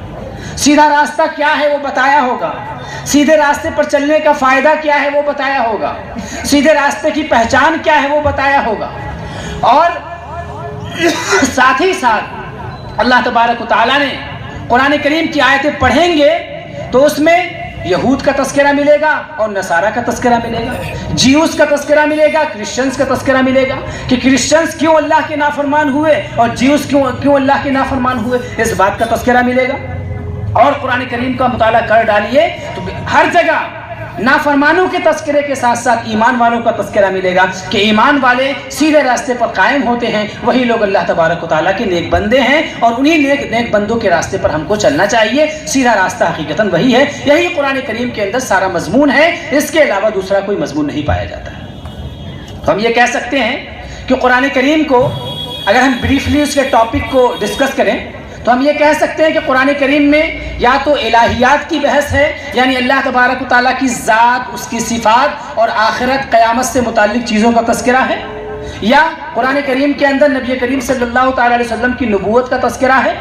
سیدھا راستہ کیا ہے وہ بتایا ہوگا، سیدھے راستے پر چلنے کا فائدہ کیا ہے وہ بتایا ہوگا، سیدھے راستے کی پہچان کیا ہے وہ بتایا ہوگا۔ اور ساتھ ہی ساتھ اللہ تبارک و تعالیٰ نے قرآن کریم کی آیتیں پڑھیں گے تو اس میں یہود کا تذکرہ ملے گا اور نصارہ کا تذکرہ ملے گا، جیوس کا تذکرہ ملے گا، کرسچنز کا تذکرہ ملے گا کہ کرسچنز کیوں اللہ کے نافرمان ہوئے اور جیوس کیوں اللہ کے نافرمان ہوئے، اس بات کا تذکرہ ملے گا۔ اور قرآن کریم کا مطالعہ کر ڈالیے تو ہر جگہ نافرمانوں کے تذکرے کے ساتھ ساتھ ایمان والوں کا تذکرہ ملے گا کہ ایمان والے سیدھے راستے پر قائم ہوتے ہیں، وہی لوگ اللہ تبارک و تعالیٰ کے نیک بندے ہیں، اور انہی نیک بندوں کے راستے پر ہم کو چلنا چاہیے۔ سیدھا راستہ حقیقتاً وہی ہے، یہی قرآن کریم کے اندر سارا مضمون ہے، اس کے علاوہ دوسرا کوئی مضمون نہیں پایا جاتا ہے۔ تو ہم یہ کہہ سکتے ہیں کہ قرآن کریم کو اگر ہم بریفلی اس کے ٹاپک کو ڈسکس کریں تو ہم یہ کہہ سکتے ہیں کہ قرآن کریم میں یا تو الہیات کی بحث ہے، یعنی اللہ تبارک و تعالیٰ کی ذات، اس کی صفات اور آخرت قیامت سے متعلق چیزوں کا تذکرہ ہے، یا قرآن کریم کے اندر نبی کریم صلی اللہ تعالیٰ علیہ وسلم کی نبوت کا تذکرہ ہے،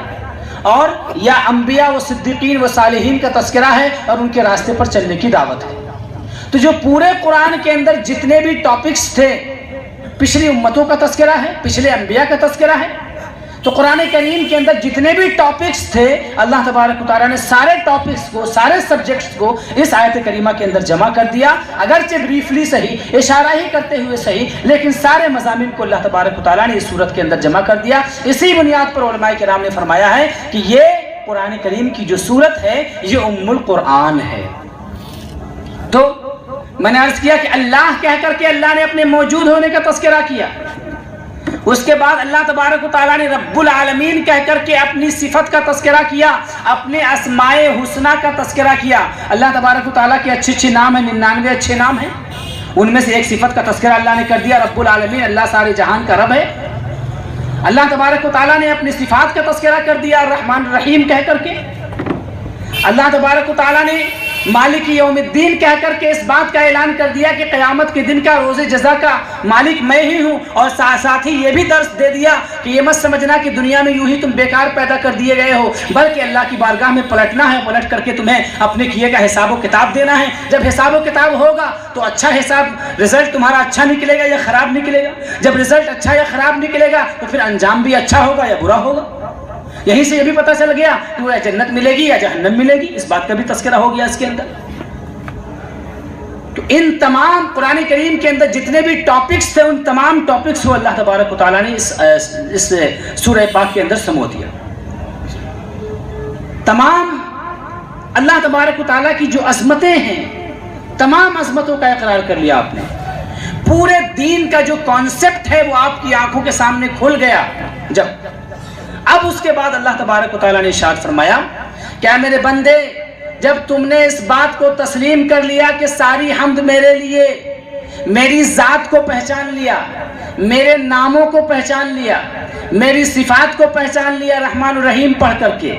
اور یا انبیاء و صدیقین و صالحین کا تذکرہ ہے اور ان کے راستے پر چلنے کی دعوت ہے۔ تو جو پورے قرآن کے اندر جتنے بھی ٹاپکس تھے، پچھلی امتوں کا تذکرہ ہے، پچھلے انبیاء کا تذکرہ ہے، تو قرآن کریم کے اندر جتنے بھی ٹاپکس تھے اللہ تبارک و تعالیٰ نے سارے ٹاپکس کو، سارے سبجیکٹس کو اس آیت کریمہ کے اندر جمع کر دیا، اگرچہ بریفلی صحیح، اشارہ ہی کرتے ہوئے صحیح، لیکن سارے مضامین کو اللہ تبارک و تعالیٰ نے اس صورت کے اندر جمع کر دیا۔ اسی بنیاد پر علماء کرام نے فرمایا ہے کہ یہ قرآن کریم کی جو صورت ہے یہ ام القرآن ہے۔ تو میں نے عرض کیا کہ اللہ کہہ کر کے اللہ نے اپنے موجود ہونے کا تذکرہ کیا، اس کے بعد اللہ تبارک و تعالیٰ نے رب العالمین کہہ کر کے اپنی صفت کا تذکرہ کیا، اپنے اسماء حسنہ کا تذکرہ کیا۔ اللہ تبارک و تعالیٰ کے اچھے نام ہیں، 99 اچھے نام ہیں، ان میں سے ایک صفت کا تذکرہ اللہ نے کر دیا، رب العالمین، اللہ سارے جہان کا رب ہے۔ اللہ تبارک و تعالیٰ نے اپنی صفات کا تذکرہ کر دیا الرحمن الرحیم کہہ کر کے۔ اللہ تبارک و تعالیٰ نے مالک یوم الدین کہہ کر کے اس بات کا اعلان کر دیا کہ قیامت کے دن کا، روز جزا کا مالک میں ہی ہوں، اور ساتھ ہی یہ بھی درس دے دیا کہ یہ مت سمجھنا کہ دنیا میں یوں ہی تم بیکار پیدا کر دیے گئے ہو، بلکہ اللہ کی بارگاہ میں پلٹنا ہے، پلٹ کر کے تمہیں اپنے کیے کا حساب و کتاب دینا ہے۔ جب حساب و کتاب ہوگا تو اچھا حساب، رزلٹ تمہارا اچھا نکلے گا یا خراب نکلے گا، جب رزلٹ اچھا یا خراب نکلے گا تو پھر انجام بھی اچھا ہوگا یا برا ہوگا۔ یہیں سے یہ بھی پتہ چل گیا کہ وہ جنت ملے گی یا جہنم ملے گی، اس بات کا بھی تذکرہ ہو گیا اس کے اندر۔ تو ان تمام قرآن کریم کے اندر جتنے بھی ٹاپکس تھے، ان تمام ٹاپکس کو اللہ تبارک و تعالیٰ نے اس سورہ پاک کے اندر سمو دیا۔ تمام اللہ تبارک و تعالیٰ کی جو عظمتیں ہیں، تمام عظمتوں کا اقرار کر لیا آپ نے۔ پورے دین کا جو کانسیپٹ ہے وہ آپ کی آنکھوں کے سامنے کھل گیا۔ جب اب اس کے بعد اللہ تبارک و تعالیٰ نے ارشاد فرمایا، کیا میرے بندے، جب تم نے اس بات کو تسلیم کر لیا کہ ساری حمد میرے لیے، میری ذات کو پہچان لیا، میرے ناموں کو پہچان لیا، میری صفات کو پہچان لیا رحمان الرحیم پڑھ کر کے،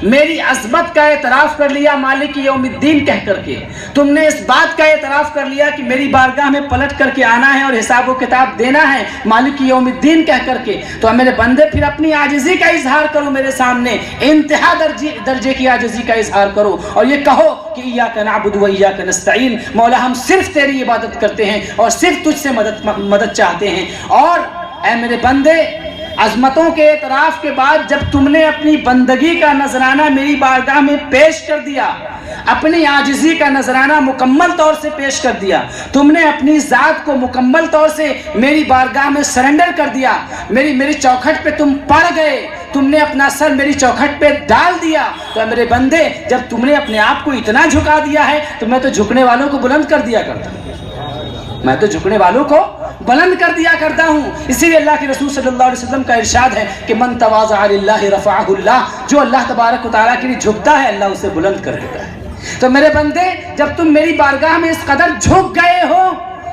میری عظمت کا اعتراف کر لیا مالک یوم الدین کہہ کر کے، تم نے اس بات کا اعتراف کر لیا کہ میری بارگاہ میں پلٹ کر کے آنا ہے اور حساب و کتاب دینا ہے مالک یوم الدین کہہ کر کے، تو میرے بندے پھر اپنی عاجزی کا اظہار کرو میرے سامنے، انتہا درجے کی عاجزی کا اظہار کرو اور یہ کہو کہ ایاک نعبد و ایاک نستعین، مولا ہم صرف تیری عبادت کرتے ہیں اور صرف تجھ سے مدد چاہتے ہیں۔ اور اے میرے بندے، عظمتوں کے اعتراف کے بعد جب تم نے اپنی بندگی کا نذرانہ میری بارگاہ میں پیش کر دیا، اپنی عاجزی کا نذرانہ مکمل طور سے پیش کر دیا، تم نے اپنی ذات کو مکمل طور سے میری بارگاہ میں سرنڈر کر دیا، میری چوکھٹ پہ تم پڑ گئے، تم نے اپنا سر میری چوکھٹ پہ ڈال دیا، تو میرے بندے جب تم نے اپنے آپ کو اتنا جھکا دیا ہے تو میں تو جھکنے والوں کو بلند کر دیا کرتا ہوں، میں تو جھکنے والوں کو بلند کر دیا کرتا ہوں۔ اسی لیے اللہ کے رسول صلی اللہ علیہ وسلم کا ارشاد ہے کہ من تواضع للہ رفعہ اللہ، جو اللہ تبارک و تعالیٰ کے لیے جھکتا ہے اللہ اسے بلند کر دیتا ہے۔ تو میرے بندے جب تم میری بارگاہ میں اس قدر جھک گئے ہو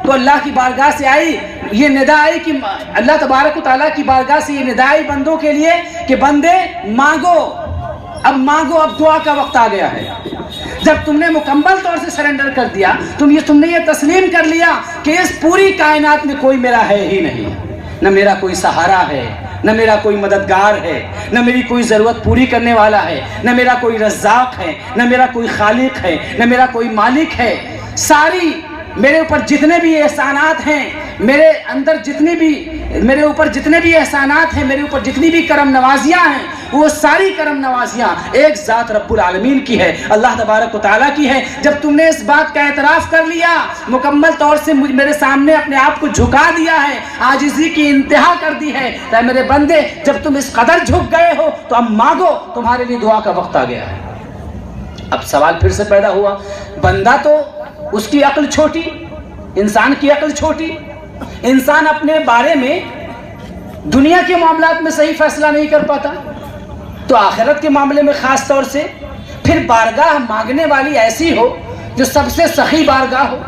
تو اللہ کی بارگاہ سے آئی یہ ندا آئی کہ اللہ تبارک و تعالیٰ کی بارگاہ سے یہ ندا آئی بندوں کے لیے کہ بندے مانگو، اب مانگو، اب دعا کا وقت آ گیا ہے۔ جب تم نے مکمل طور سے سرنڈر کر دیا، تم نے یہ تسلیم کر لیا کہ اس پوری کائنات میں کوئی میرا ہے ہی نہیں، نہ میرا کوئی سہارا ہے، نہ میرا کوئی مددگار ہے، نہ میری کوئی ضرورت پوری کرنے والا ہے، نہ میرا کوئی رزاق ہے، نہ میرا کوئی خالق ہے، نہ میرا کوئی مالک ہے، ساری میرے اوپر جتنے بھی احسانات ہیں، میرے اوپر جتنے بھی احسانات ہیں، میرے اوپر جتنی بھی کرم نوازیاں ہیں، وہ ساری کرم نوازیاں ایک ذات رب العالمین کی ہے، اللہ تبارک و تعالیٰ کی ہے۔ جب تم نے اس بات کا اعتراف کر لیا، مکمل طور سے میرے سامنے اپنے آپ کو جھکا دیا ہے، عاجزی کی انتہا کر دی ہے، تو میرے بندے جب تم اس قدر جھک گئے ہو تو اب مانگو، تمہارے لیے دعا کا وقت آ گیا ہے۔ اب سوال پھر سے پیدا ہوا، بندہ تو اس کی عقل چھوٹی، انسان کی عقل چھوٹی، انسان اپنے بارے میں دنیا کے معاملات میں صحیح فیصلہ نہیں کر پاتا، تو آخرت کے معاملے میں خاص طور سے پھر بارگاہ مانگنے والی ایسی ہو جو سب سے سخی بارگاہ ہو،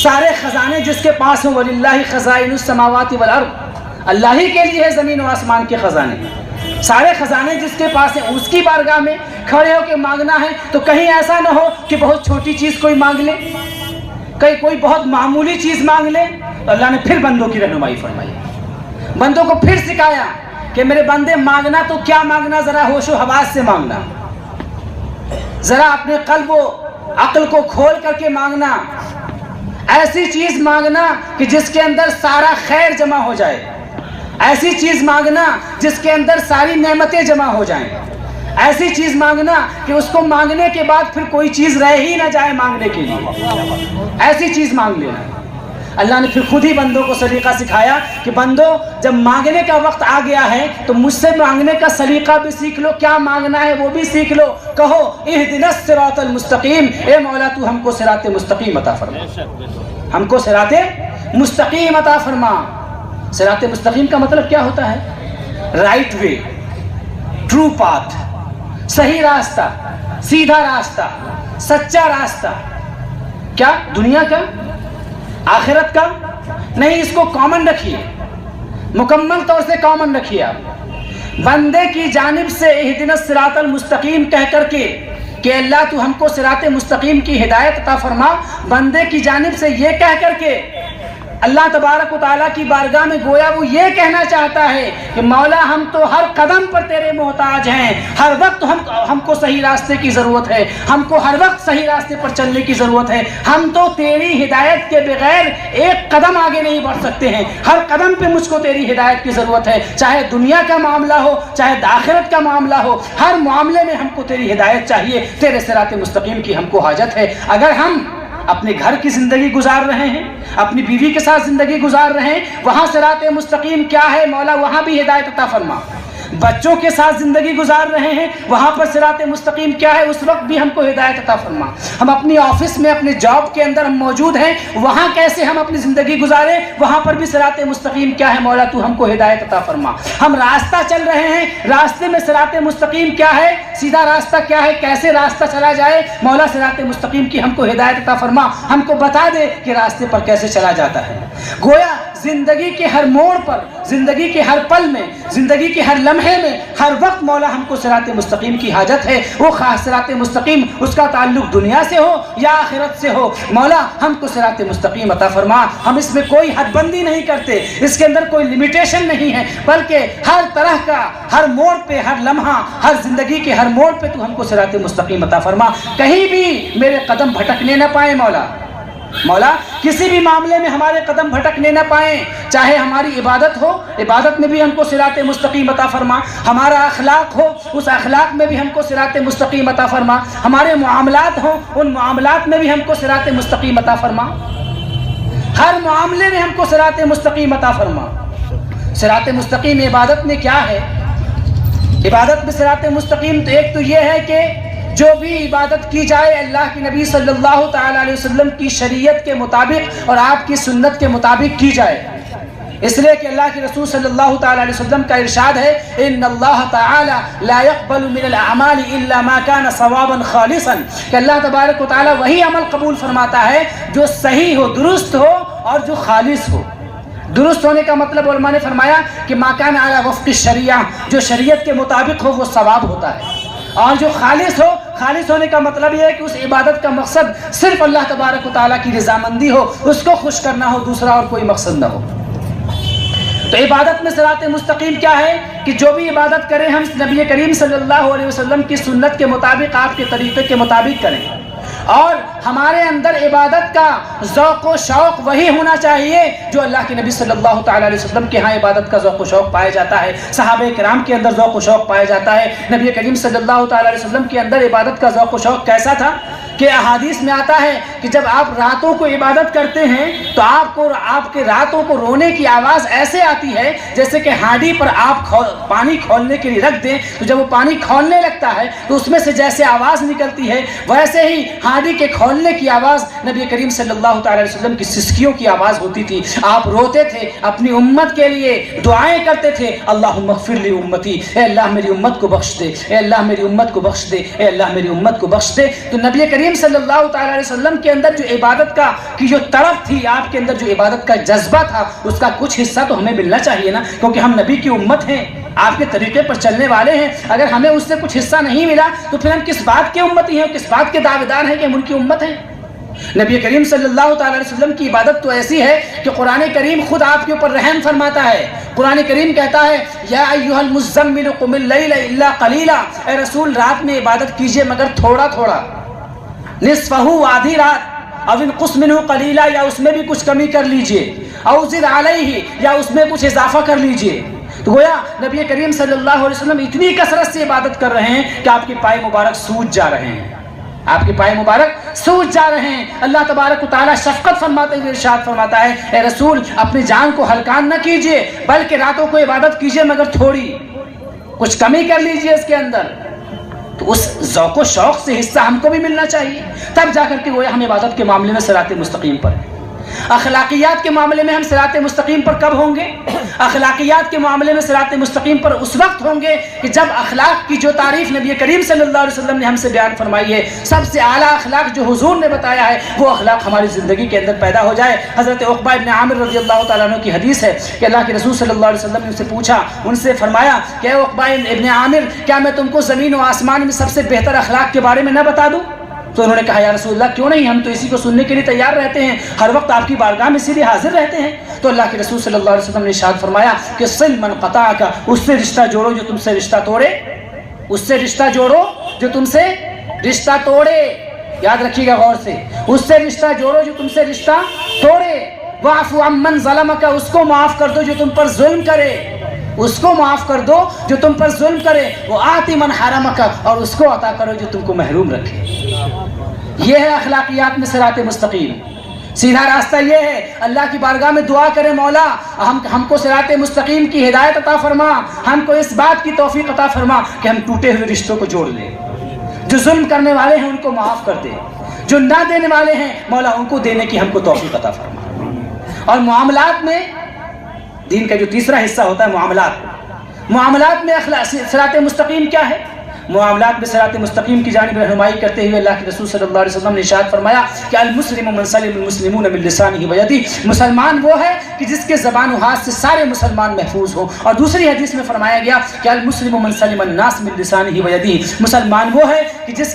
سارے خزانے جس کے پاس ہوں، وَلِلَّهِ خَزَائِنُ السَّمَاوَاتِ وَالْأَرْضِ، اللہ ہی کے لیے ہے زمین و آسمان کے خزانے، سارے خزانے جس کے پاس ہیں، اس کی بارگاہ میں کھڑے ہو کے مانگنا ہے، تو کہیں ایسا نہ ہو کہ بہت چھوٹی چیز کوئی مانگ لے، کہیں کوئی بہت معمولی چیز مانگ لے۔ تو اللہ نے پھر بندوں کی رہنمائی فرمائی، بندوں کو پھر سکھایا کہ میرے بندے مانگنا تو کیا مانگنا، ذرا ہوش و حواس سے مانگنا، ذرا اپنے قلب و عقل کو کھول کر کے مانگنا، ایسی چیز مانگنا کہ جس کے اندر سارا خیر جمع ہو جائے، ایسی چیز مانگنا جس کے اندر ساری نعمتیں جمع ہو جائیں، ایسی چیز مانگنا کہ اس کو مانگنے کے بعد پھر کوئی چیز رہ ہی نہ جائے مانگنے کے لیے، ایسی چیز مانگ لینا۔ اللہ نے پھر خود ہی بندوں کو سلیقہ سکھایا کہ بندوں جب مانگنے کا وقت آ گیا ہے تو مجھ سے مانگنے کا سلیقہ بھی سیکھ لو، کیا مانگنا ہے وہ بھی سیکھ لو، کہو اہدنا الصراط المستقیم، اے مولا تو ہم کو صراط مستقیم عطا فرما، ہم کو صراط مستقیم عطا فرما۔ صراط مستقیم کا مطلب کیا ہوتا ہے؟ رائٹ وے، ٹرو پاتھ، صحیح راستہ، سیدھا راستہ، سچا راستہ، کیا دنیا کا، آخرت کا نہیں، اس کو کامن رکھیے، مکمل طور سے کامن رکھیے۔ آپ بندے کی جانب سے اہدنا الصراط المستقیم کہہ کر کے کہ اللہ تو ہم کو صراط مستقیم کی ہدایت عطا فرما، بندے کی جانب سے یہ کہہ کر کے اللہ تبارک و تعالیٰ کی بارگاہ میں گویا وہ یہ کہنا چاہتا ہے کہ مولا ہم تو ہر قدم پر تیرے محتاج ہیں، ہر وقت ہم کو صحیح راستے کی ضرورت ہے، ہم کو ہر وقت صحیح راستے پر چلنے کی ضرورت ہے، ہم تو تیری ہدایت کے بغیر ایک قدم آگے نہیں بڑھ سکتے ہیں، ہر قدم پہ مجھ کو تیری ہدایت کی ضرورت ہے، چاہے دنیا کا معاملہ ہو چاہے آخرت کا معاملہ ہو، ہر معاملے میں ہم کو تیری ہدایت چاہیے، تیرے صراط مستقیم کی ہم کو حاجت ہے۔ اگر ہم اپنے گھر کی زندگی گزار رہے ہیں، اپنی بیوی کے ساتھ زندگی گزار رہے ہیں، وہاں صراط مستقیم کیا ہے مولا وہاں بھی ہدایت عطا فرما۔ بچوں کے ساتھ زندگی گزار رہے ہیں، وہاں پر صراط مستقیم کیا ہے اس وقت بھی ہم کو ہدایت عطا فرما۔ ہم اپنی آفس میں اپنے جاب کے اندر ہم موجود ہیں، وہاں کیسے ہم اپنی زندگی گزاریں، وہاں پر بھی صراط مستقیم کیا ہے مولا تو ہم کو ہدایت عطا فرما۔ ہم راستہ چل رہے ہیں، راستے میں صراط مستقیم کیا ہے، سیدھا راستہ کیا ہے، کیسے راستہ چلا جائے، مولا صراط مستقیم کی ہم کو ہدایت عطا فرما، ہم کو بتا دے کہ راستے پر کیسے چلا جاتا ہے۔ گویا زندگی کے ہر موڑ پر، زندگی کے ہر پل میں، زندگی کے ہر لمحے میں، ہر وقت مولا ہم کو صراط مستقیم کی حاجت ہے۔ وہ خاص صراط مستقیم اس کا تعلق دنیا سے ہو یا آخرت سے ہو، مولا ہم کو صراط مستقیم عطا فرما۔ ہم اس میں کوئی حد بندی نہیں کرتے، اس کے اندر کوئی لمیٹیشن نہیں ہے، بلکہ ہر طرح کا، ہر موڑ پہ، ہر لمحہ، ہر زندگی کے ہر موڑ پہ تو ہم کو صراط مستقیم عطا فرما، کہیں بھی میرے قدم بھٹکنے نہ پائیں مولا۔ مولا کسی بھی معاملے میں ہمارے قدم بھٹکنے نہ پائیں، چاہے ہماری عبادت ہو، عبادت میں بھی ہم کو صراط مستقیم عطا فرما، ہمارا اخلاق ہو، اس اخلاق میں بھی ہم کو صراط مستقیم عطا فرما، ہمارے معاملات ہوں، ان معاملات میں بھی ہم کو صراط مستقیم عطا فرما، ہر معاملے میں ہم کو صراط مستقیم عطا فرما۔ صراط مستقیم عبادت میں کیا ہے؟ عبادت میں صراط مستقیم تو ایک تو یہ ہے کہ جو بھی عبادت کی جائے اللہ کے نبی صلی اللہ تعالی علیہ وسلم کی شریعت کے مطابق اور آپ کی سنت کے مطابق کی جائے، اس لیے کہ اللہ کے رسول صلی اللہ تعالی علیہ وسلم کا ارشاد ہے ان اللہ تعالی لا يقبل من الاعمال الا ما كان صوابا خالصا، کہ اللہ تبارک و تعالی وہی عمل قبول فرماتا ہے جو صحیح ہو، درست ہو اور جو خالص ہو۔ درست ہونے کا مطلب علماء نے فرمایا کہ ما كان على وفق الشریعہ، جو شریعت کے مطابق ہو وہ ثواب ہوتا ہے، اور جو خالص ہو، خالص ہونے کا مطلب یہ ہے کہ اس عبادت کا مقصد صرف اللہ تبارک و تعالیٰ کی رضامندی ہو، اس کو خوش کرنا ہو، دوسرا اور کوئی مقصد نہ ہو۔ تو عبادت میں صراط مستقیم کیا ہے کہ جو بھی عبادت کریں ہم نبی کریم صلی اللہ علیہ وسلم کی سنت کے مطابق، آپ کے طریقے کے مطابق کریں، اور ہمارے اندر عبادت کا ذوق و شوق وہی ہونا چاہیے جو اللہ کے نبی صلی اللہ تعالیٰ علیہ وسلم کے ہاں عبادت کا ذوق و شوق پایا جاتا ہے، صحابہ کرام کے اندر ذوق و شوق پایا جاتا ہے۔ نبی کریم صلی اللہ تعالیٰ علیہ وسلم کے اندر عبادت کا ذوق و شوق کیسا تھا کہ احادیث میں آتا ہے کہ جب آپ راتوں کو عبادت کرتے ہیں تو آپ کے راتوں کو رونے کی آواز ایسے آتی ہے جیسے کہ ہانڈی پر آپ پانی کھولنے کے لیے رکھ دیں تو جب وہ پانی کھولنے لگتا ہے تو اس میں سے جیسے آواز نکلتی ہے ویسے ہی ہانڈی کے کھولنے کی آواز نبی کریم صلی اللہ تعالیٰ علیہ وسلم کی سسکیوں کی آواز ہوتی تھی۔ آپ روتے تھے، اپنی امت کے لیے دعائیں کرتے تھے، اللہم اغفر لی امتی، اے اللہ میری امت کو بخش دے، اے اللہ میری امت کو بخش دے، اے اللہ میری امت کو بخش دے۔ تو نبی کریم صلی اللہ تعالیٰ علیہ وسلم کے اندر جو عبادت کی جو طرف تھی، آپ کے اندر جو عبادت کا جذبہ تھا، اس کا کچھ حصہ تو ہمیں ملنا چاہیے نا، کیونکہ ہم نبی کی امت ہیں، آپ کے طریقے پر چلنے والے ہیں۔ اگر ہمیں اس سے کچھ حصہ نہیں ملا تو پھر ہم کس بات کے امتی ہیں، کس بات کے دعوے دار ہیں کہ ہم ان کی امت ہیں؟ نبی کریم صلی اللہ تعالیٰ علیہ وسلم کی عبادت تو ایسی ہے کہ قرآن کریم خود آپ کے اوپر رحم فرماتا ہے۔ قرآن کریم کہتا ہے یا ایھا المزمل قم اللیل الا قلیلا، اے رسول رات میں عبادت کیجئے مگر تھوڑا تھوڑا، نصفہ، آدھی رات، او انقص منہ قلیلا، یا اس میں بھی کچھ کمی کر لیجئے، او زد علیہ، یا اس میں کچھ اضافہ کر لیجئے۔ تو گویا نبی کریم صلی اللہ علیہ وسلم اتنی کثرت سے عبادت کر رہے ہیں کہ آپ کے پائے مبارک سوج جا رہے ہیں، آپ کے پائے مبارک سوج جا رہے ہیں۔ اللہ تبارک و تعالیٰ شفقت فرماتے ہوئے ارشاد فرماتا ہے اے رسول اپنی جان کو ہلکان نہ کیجئے بلکہ راتوں کو عبادت کیجئے مگر تھوڑی، کچھ کمی کر لیجئے اس کے اندر۔ تو اس ذوق و شوق سے حصہ ہم کو بھی ملنا چاہیے، تب جا کر کے گویا ہم عبادت کے معاملے میں صراط مستقیم پر ہیں۔ اخلاقیات کے معاملے میں ہم صراط مستقیم پر کب ہوں گے؟ اخلاقیات کے معاملے میں صراط مستقیم پر اس وقت ہوں گے کہ جب اخلاق کی جو تعریف نبی کریم صلی اللہ علیہ وسلم نے ہم سے بیان فرمائی ہے، سب سے اعلیٰ اخلاق جو حضور نے بتایا ہے وہ اخلاق ہماری زندگی کے اندر پیدا ہو جائے۔ حضرت عقبہ ابن عامر رضی اللہ تعالیٰ عنہ کی حدیث ہے کہ اللہ کے رسول صلی اللہ علیہ وسلم نے ان سے پوچھا، ان سے فرمایا کہ اے عقبہ ابن عامر کیا میں تم کو زمین و آسمان میں سب سے بہتر اخلاق کے بارے میں نہ بتا دوں؟ تو انہوں نے کہا یا رسول اللہ کیوں نہیں، ہم تو اسی کو سننے کے لیے تیار رہتے ہیں، ہر وقت آپ کی بارگاہ میں اسی لیے حاضر رہتے ہیں۔ تو اللہ کے رسول صلی اللہ علیہ وسلم نے ارشاد فرمایا کہ صل من قطعک، اس سے رشتہ جوڑو جو تم سے رشتہ توڑے، اس سے رشتہ جوڑو جو تم سے رشتہ توڑے، یاد رکھیے گا غور سے، اس سے رشتہ جوڑو جو تم سے رشتہ توڑے، واعف عمن ظلمک، اس کو معاف کر دو جو تم پر ظلم کرے، اس کو معاف کر دو جو تم پر ظلم کرے، وآت من حرمک، اور اس کو عطا کرو جو تم کو محروم رکھے۔ یہ ہے اخلاقیات میں صراط مستقیم۔ سیدھا راستہ یہ ہے، اللہ کی بارگاہ میں دعا کرے مولا ہم کو صراط مستقیم کی ہدایت عطا فرما، ہم کو اس بات کی توفیق عطا فرما کہ ہم ٹوٹے ہوئے رشتوں کو جوڑ لیں، جو ظلم کرنے والے ہیں ان کو معاف کر دے، جو نہ دینے والے ہیں مولا ان کو دینے کی ہم کو توفیق عطا فرما۔ اور معاملات میں دین کا جو تیسرا حصہ ہوتا ہے معاملات میں صراط مستقیم کیا ہے؟ معاملات میں صراط مستقیم کی جانب رہنمائی کرتے ہوئے اللہ کے رسول صلی اللہ علیہ وسلم نے ارشاد فرمایا کہ المسلم من سلم المسلمون من لسانه ويده، مسلمان وہ ہے کہ جس کے زبان و ہاتھ سے سارے مسلمان محفوظ ہوں۔ اور دوسری حدیث میں فرمایا گیا کہ المسلم من سلم الناس من لسانه ويده، مسلمان وہ ہے کہ جس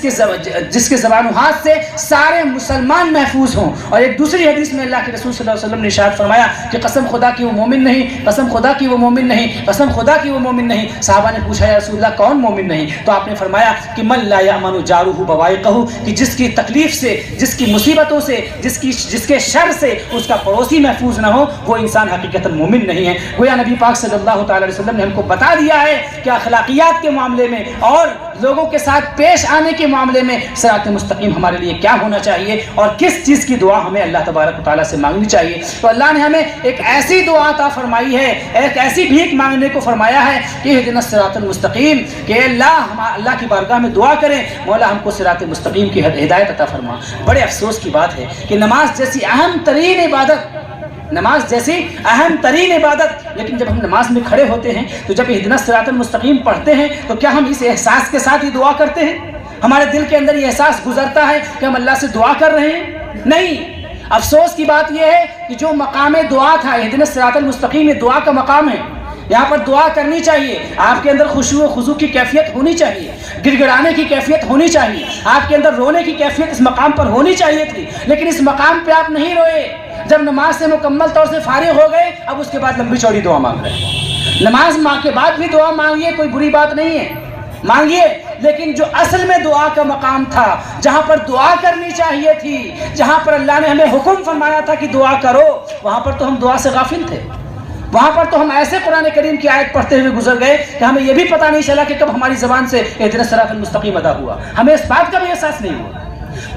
کے زبان و ہاتھ سے سارے مسلمان محفوظ ہوں۔ اور ایک دوسری حدیث میں اللہ کے رسول صلی اللہ علیہ وسلم نے ارشاد فرمایا کہ قسم خدا کی وہ مومن نہیں، قسم خدا کی وہ مومن نہیں، قسم خدا کی وہ مومن نہیں۔ صحابہ نے پوچھا یا رسول اللہ کون مومن نہیں؟ تو آپ نے فرمایا کہ من لا یامن جارہ بوائقہ، کہ جس کی تکلیف سے، جس کی مصیبتوں سے، جس کے شر سے اس کا پڑوسی محفوظ نہ ہو، وہ انسان حقیقتاً مومن نہیں ہے۔ گویا نبی پاک صلی اللہ تعالی علیہ وسلم نے ہم کو بتا دیا ہے کہ اخلاقیات کے معاملے میں اور لوگوں کے ساتھ پیش آنے کے معاملے میں صراط مستقیم ہمارے لیے کیا ہونا چاہیے اور کس چیز کی دعا ہمیں اللہ تبارک و تعالیٰ سے مانگنی چاہیے۔ تو اللہ نے ہمیں ایک ایسی دعا عطا فرمائی ہے، ایک ایسی بھیک مانگنے کو فرمایا ہے کہ اہدنا الصراط المستقیم، کہ اللہ کی بارگاہ میں دعا کریں مولا ہم کو صراط مستقیم کی ہدایت عطا فرما۔ بڑے افسوس کی بات ہے کہ نماز جیسی اہم ترین عبادت، لیکن جب ہم نماز میں کھڑے ہوتے ہیں تو جب اہدنا الصراط المستقیم پڑھتے ہیں تو کیا ہم اس احساس کے ساتھ ہی دعا کرتے ہیں؟ ہمارے دل کے اندر یہ احساس گزرتا ہے کہ ہم اللہ سے دعا کر رہے ہیں؟ نہیں۔ افسوس کی بات یہ ہے کہ جو مقام دعا تھا اہدنا الصراط المستقیم، یہ دعا کا مقام ہے، یہاں پر دعا کرنی چاہیے، آپ کے اندر خشوع و خضوع کی کیفیت ہونی چاہیے، گڑ گڑانے کی کیفیت ہونی چاہیے، آپ کے اندر رونے کی کیفیت اس مقام پر ہونی چاہیے تھی، لیکن اس مقام پہ آپ نہیں روئے۔ جب نماز سے مکمل طور سے فارغ ہو گئے اب اس کے بعد لمبی چوڑی دعا مانگ رہے ہیں۔ نماز کے بعد بھی دعا مانگیے، کوئی بری بات نہیں ہے، مانگیے، لیکن جو اصل میں دعا کا مقام تھا، جہاں پر دعا کرنی چاہیے تھی، جہاں پر اللہ نے ہمیں حکم فرمایا تھا کہ دعا کرو، وہاں پر تو ہم دعا سے غافل تھے۔ وہاں پر تو ہم ایسے قرآن کریم کی آیت پڑھتے ہوئے گزر گئے کہ ہمیں یہ بھی پتہ نہیں چلا کہ کب ہماری زبان سے اہدنا الصراط المستقیم ادا ہوا، ہمیں اس بات کا بھی احساس نہیں ہوا۔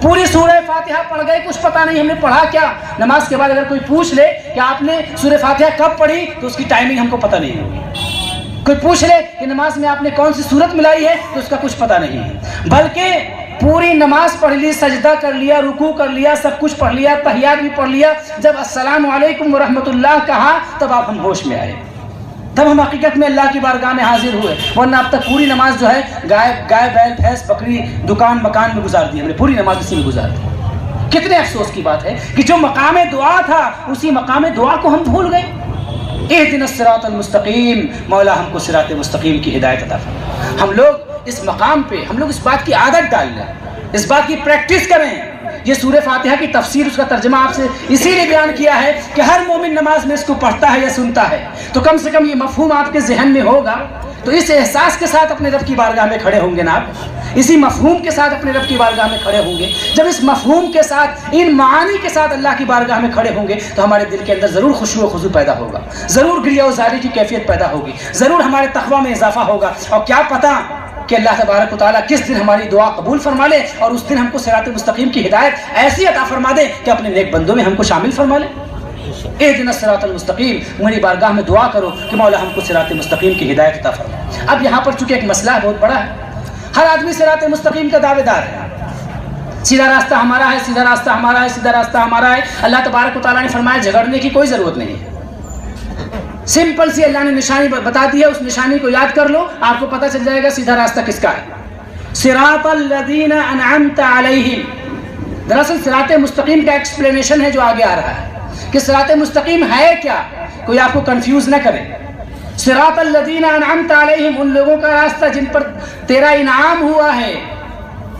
پوری سورہ فاتحہ پڑھ گئے، کچھ پتہ نہیں ہم نے پڑھا کیا۔ نماز کے بعد اگر کوئی پوچھ لے کہ آپ نے سورہ فاتحہ کب پڑھی تو اس کی ٹائمنگ ہم کو پتہ نہیں ہوگی۔ کوئی پوچھ لے کہ نماز میں آپ نے کون سی سورت ملائی ہے تو اس کا کچھ پتہ نہیں ہے، بلکہ پوری نماز پڑھ لی، سجدہ کر لیا، رکوع کر لیا، سب کچھ پڑھ لیا، تحیات بھی پڑھ لیا، جب السلام علیکم ورحمۃ اللہ کہا تب آپ ہم ہوش میں آئے، تب ہم حقیقت میں اللہ کی بارگاہ میں حاضر ہوئے، ورنہ اب تک پوری نماز جو ہے گائے بیل بھینس بکری دکان مکان میں گزار دی، ہم نے پوری نماز اسی میں گزار دی۔ کتنے افسوس کی بات ہے کہ جو مقام دعا تھا اسی مقام دعا کو ہم بھول گئے۔ اہدنا الصراط المستقیم، مولا ہم کو صراط مستقیم کی ہدایت عطا فرما۔ ہم لوگ اس مقام پہ ہم لوگ اس بات کی عادت ڈال لیں، اس بات کی پریکٹس کریں۔ یہ سورہ فاتحہ کی تفسیر، اس کا ترجمہ آپ سے اسی لیے بیان کیا ہے کہ ہر مومن نماز میں اس کو پڑھتا ہے یا سنتا ہے تو کم سے کم یہ مفہوم آپ کے ذہن میں ہوگا، تو اس احساس کے ساتھ اپنے رب کی بارگاہ میں کھڑے ہوں گے نا آپ، اسی مفہوم کے ساتھ اپنے رب کی بارگاہ میں کھڑے ہوں گے۔ جب اس مفہوم کے ساتھ، ان معانی کے ساتھ اللہ کی بارگاہ میں کھڑے ہوں گے تو ہمارے دل کے اندر ضرور خشوع و خضوع پیدا ہوگا، ضرور گریہ و زاری کی کیفیت پیدا ہوگی، ضرور ہمارے تقویٰ میں اضافہ ہوگا، اور کیا پتہ کہ اللہ تبارک و تعالیٰ کس دن ہماری دعا قبول فرما لے اور اس دن ہم کو صراط مستقیم کی ہدایت ایسی عطا فرما دے کہ اپنے نیک بندوں میں ہم کو شامل فرما لے۔ اہدنا الصراط المستقیم، میری بارگاہ میں دعا کرو کہ مولا ہم کو صراط مستقیم کی ہدایت عطا فرما۔ اب یہاں پر چونکہ ایک مسئلہ بہت بڑا ہے، ہر آدمی صراط مستقیم کا دعوے دار ہے، سیدھا راستہ ہمارا ہے، سیدھا راستہ ہمارا ہے، سیدھا راستہ ہمارا ہے۔ اللہ تبارک و تعالیٰ نے فرمایا جھگڑنے کی کوئی ضرورت نہیں ہے، سمپل سی اللہ نے نشانی بتا دی ہے، اس نشانی کو یاد کر لو، آپ کو پتہ چل جائے گا سیدھا راستہ کس کا ہے۔ صراط الذین انعمت علیہم، دراصل صراط مستقیم کا ایکسپلینیشن ہے جو آگے آ رہا ہے کہ صراط مستقیم ہے کیا، کوئی آپ کو کنفیوز نہ کرے۔ صراط الذین انعمت علیہم، ان لوگوں کا راستہ جن پر تیرا انعام ہوا ہے،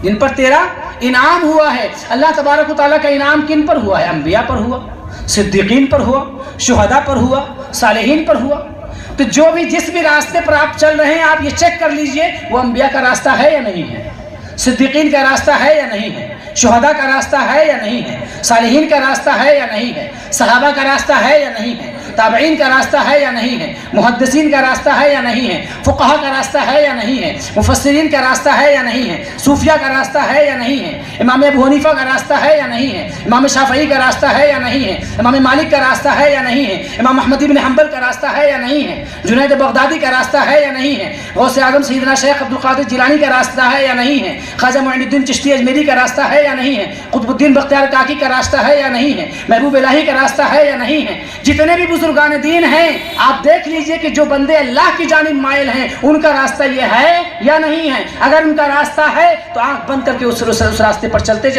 جن پر تیرا انعام ہوا ہے۔ اللہ تبارک و تعالیٰ کا انعام کن پر ہوا ہے؟ انبیاء پر ہوا، صدیقین پر ہوا، شہداء پر ہوا، صالحین پر ہوا۔ تو جو بھی جس بھی راستے پر آپ چل رہے ہیں، آپ یہ چیک کر لیجئے وہ انبیاء کا راستہ ہے یا نہیں ہے، صدیقین کا راستہ ہے یا نہیں ہے، شہداء کا راستہ ہے یا نہیں ہے، صالحین کا راستہ ہے یا نہیں ہے، صحابہ کا راستہ ہے یا نہیں ہے، تابعین کا راستہ ہے یا نہیں ہے، محدثین کا راستہ ہے یا نہیں ہے، فقہا کا راستہ ہے یا نہیں ہے، مفسرین کا راستہ ہے یا نہیں ہے، صوفیہ کا راستہ ہے یا نہیں ہے، امام ابو حنیفہ کا راستہ ہے یا نہیں ہے، امام شافعی کا راستہ ہے یا نہیں ہے، امام مالک کا راستہ ہے یا نہیں ہے، امام احمد بن حنبل کا راستہ ہے یا نہیں ہے، جنید بغدادی کا راستہ ہے یا نہیں ہے، غوث اعظم سیدنا شیخ عبد القادر جیلانی کا راستہ ہے یا نہیں ہے، خواجہ معین الدین چشتی اجمیری کا راستہ ہے یا نہیں ہے، قطب الدین بختیار کاکی کا راستہ ہے یا نہیں ہے، محبوب الہی کا راستہ ہے یا نہیں ہے۔ جتنے بھی بزرگان دین ہیں آپ دیکھ لیجئے کہ جو بندے اللہ کی جانب مائل ہیں ان کا راستہ یہ ہے یا نہیں ہے۔ اگر ان کا راستہ ہے تو آنکھ بند کر کے اس راستے پر چلتے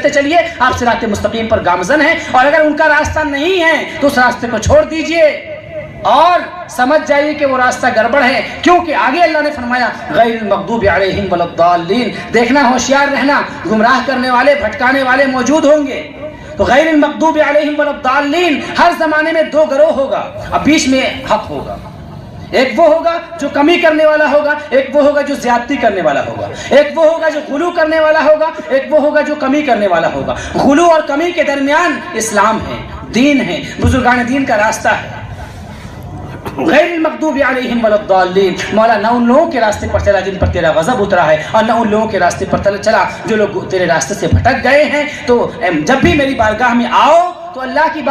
چلیے، آپ صراط مستقیم پر گامزن ہیں، اور اگر ان کا راستہ نہیں ہے تو اس راستے کو چھوڑ دیجئے اور سمجھ جائیے کہ وہ راستہ گڑبڑ ہے، کیونکہ آگے اللہ نے فرمایا غیر المغضوب علیہم ولا الضالین۔ دیکھنا، ہوشیار رہنا، گمراہ کرنے والے بھٹکانے والے موجود ہوں گے۔ تو غیر المغضوب علیہم ولا الضالین، ہر زمانے میں دو گروہ ہوگا، اب بیچ میں حق ہوگا۔ ایک وہ ہوگا جو کمی کرنے والا ہوگا، ایک وہ ہوگا جو زیادتی کرنے والا ہوگا، ایک وہ ہوگا جو غلو کرنے والا ہوگا، ایک وہ ہوگا جو کمی کرنے والا ہوگا۔ غلو اور کمی کے درمیان اسلام ہے، دین ہے، بزرگان دین کا راستہ ہے۔ غیر المغضوب علیہم ولا الضالین، مولا نہ ان لوگوں کے راستے پر چلا جن پر تیرا غضب اترا ہے، اور نہ ان لوگوں کے راستے پر چلا جو لوگ تیرے راستے سے بھٹک گئے ہیں۔ تو جب بھی میری بارگاہ میں آؤ تو اللہ کی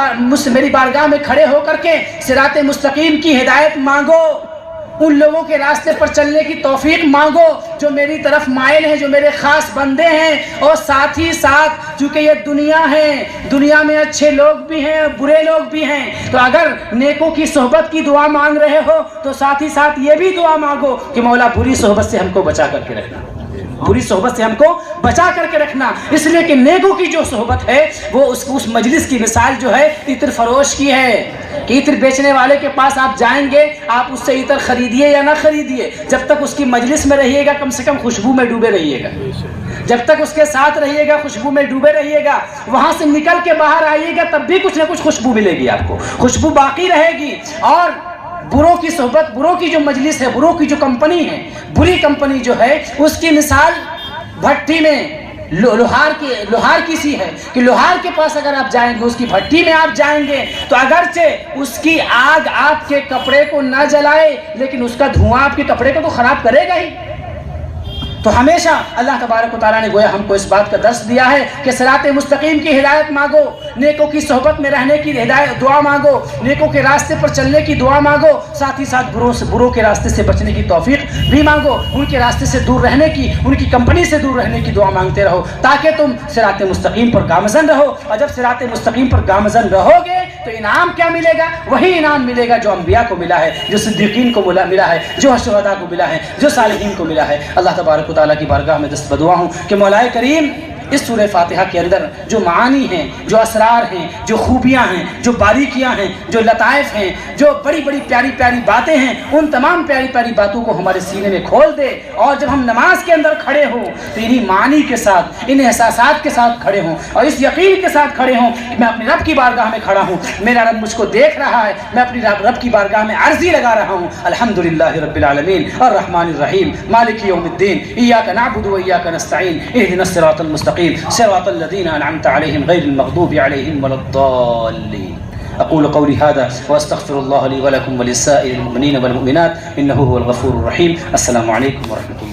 میری بارگاہ میں کھڑے ہو کر کے صراط مستقیم کی ہدایت مانگو، ان لوگوں کے راستے پر چلنے کی توفیق مانگو جو میری طرف مائل ہیں، جو میرے خاص بندے ہیں۔ اور ساتھ ہی ساتھ چونکہ یہ دنیا ہے، دنیا میں اچھے لوگ بھی ہیں، برے لوگ بھی ہیں، تو اگر نیکوں کی صحبت کی دعا مانگ رہے ہو تو ساتھ ہی ساتھ یہ بھی دعا مانگو کہ مولا بری صحبت سے ہم کو بچا کر کے رکھنا، بری صحبت سے ہم کو بچا کر کے رکھنا، اس لیے کہ نیکوں کی جو صحبت ہے وہ اس مجلس کی مثال جو ہے عطر فروش کی ہے کہ عطر بیچنے والے کے پاس آپ جائیں گے، آپ اس سے عطر خریدیے یا نہ خریدیے، جب تک اس کی مجلس میں رہیے گا کم سے کم خوشبو میں ڈوبے رہیے گا، جب تک اس کے ساتھ رہیے گا خوشبو میں ڈوبے رہیے گا، وہاں سے نکل کے باہر آئیے گا تب بھی کچھ نہ کچھ خوشبو ملے گی، آپ کو خوشبو باقی رہے گی۔ اور بروں کی صحبت، بروں کی جو مجلس ہے، بروں کی جو کمپنی ہے، بری کمپنی جو ہے، اس کی مثال بھٹی میں لوہار کی سی ہے کہ لوہار کے پاس اگر آپ جائیں گے، اس کی بھٹی میں آپ جائیں گے تو اگرچہ اس کی آگ آپ کے کپڑے کو نہ جلائے لیکن اس کا دھواں آپ کے کپڑے کو تو خراب کرے گا ہی۔ تو ہمیشہ اللہ تبارک و تعالیٰ نے گویا ہم کو اس بات کا درس دیا ہے کہ صراط مستقیم کی ہدایت مانگو، نیکوں کی صحبت میں رہنے کی ہدایت دعا مانگو، نیکوں کے راستے پر چلنے کی دعا مانگو، ساتھ ہی ساتھ بروں کے راستے سے بچنے کی توفیق بھی مانگو، ان کے راستے سے دور رہنے کی، ان کی کمپنی سے دور رہنے کی دعا مانگتے رہو تاکہ تم صراط مستقیم پر گامزن رہو۔ اور جب صراط مستقیم پر گامزن رہو گے تو انعام کیا ملے گا؟ وہی انعام ملے گا جو انبیاء کو ملا ہے، جو صدیقین کو ملا ہے، جو شہداء کو ملا ہے، جو صالحین کو ملا ہے۔ اللہ تبارک و تعالیٰ کی بارگاہ میں دست بدعا ہوں کہ مولا کریم اس سورہ فاتحہ کے اندر جو معانی ہیں، جو اسرار ہیں، جو خوبیاں ہیں، جو باریکیاں ہیں، جو لطائف ہیں، جو بڑی بڑی پیاری پیاری باتیں ہیں، ان تمام پیاری پیاری باتوں کو ہمارے سینے میں کھول دے، اور جب ہم نماز کے اندر کھڑے ہوں تو انہی معانی کے ساتھ، ان احساسات کے ساتھ کھڑے ہوں، اور اس یقین کے ساتھ کھڑے ہوں کہ میں اپنے رب کی بارگاہ میں کھڑا ہوں، میرا رب مجھ کو دیکھ رہا ہے، میں اپنی رب کی بارگاہ میں عرضی لگا رہا ہوں۔ الحمدللہ رب العالمین الرحمن الرحیم مالک یوم الدین ایاک نعبد و ایاک نستعین اهدنا الصراط المستقیم صراط الذين أنعمت عليهم غير المغضوب عليهم ولا الضالين۔ أقول قولي هذا وأستغفر الله لي ولكم ولسائر المؤمنين والمؤمنات إنه هو الغفور الرحيم۔ السلام عليكم ورحمة الله۔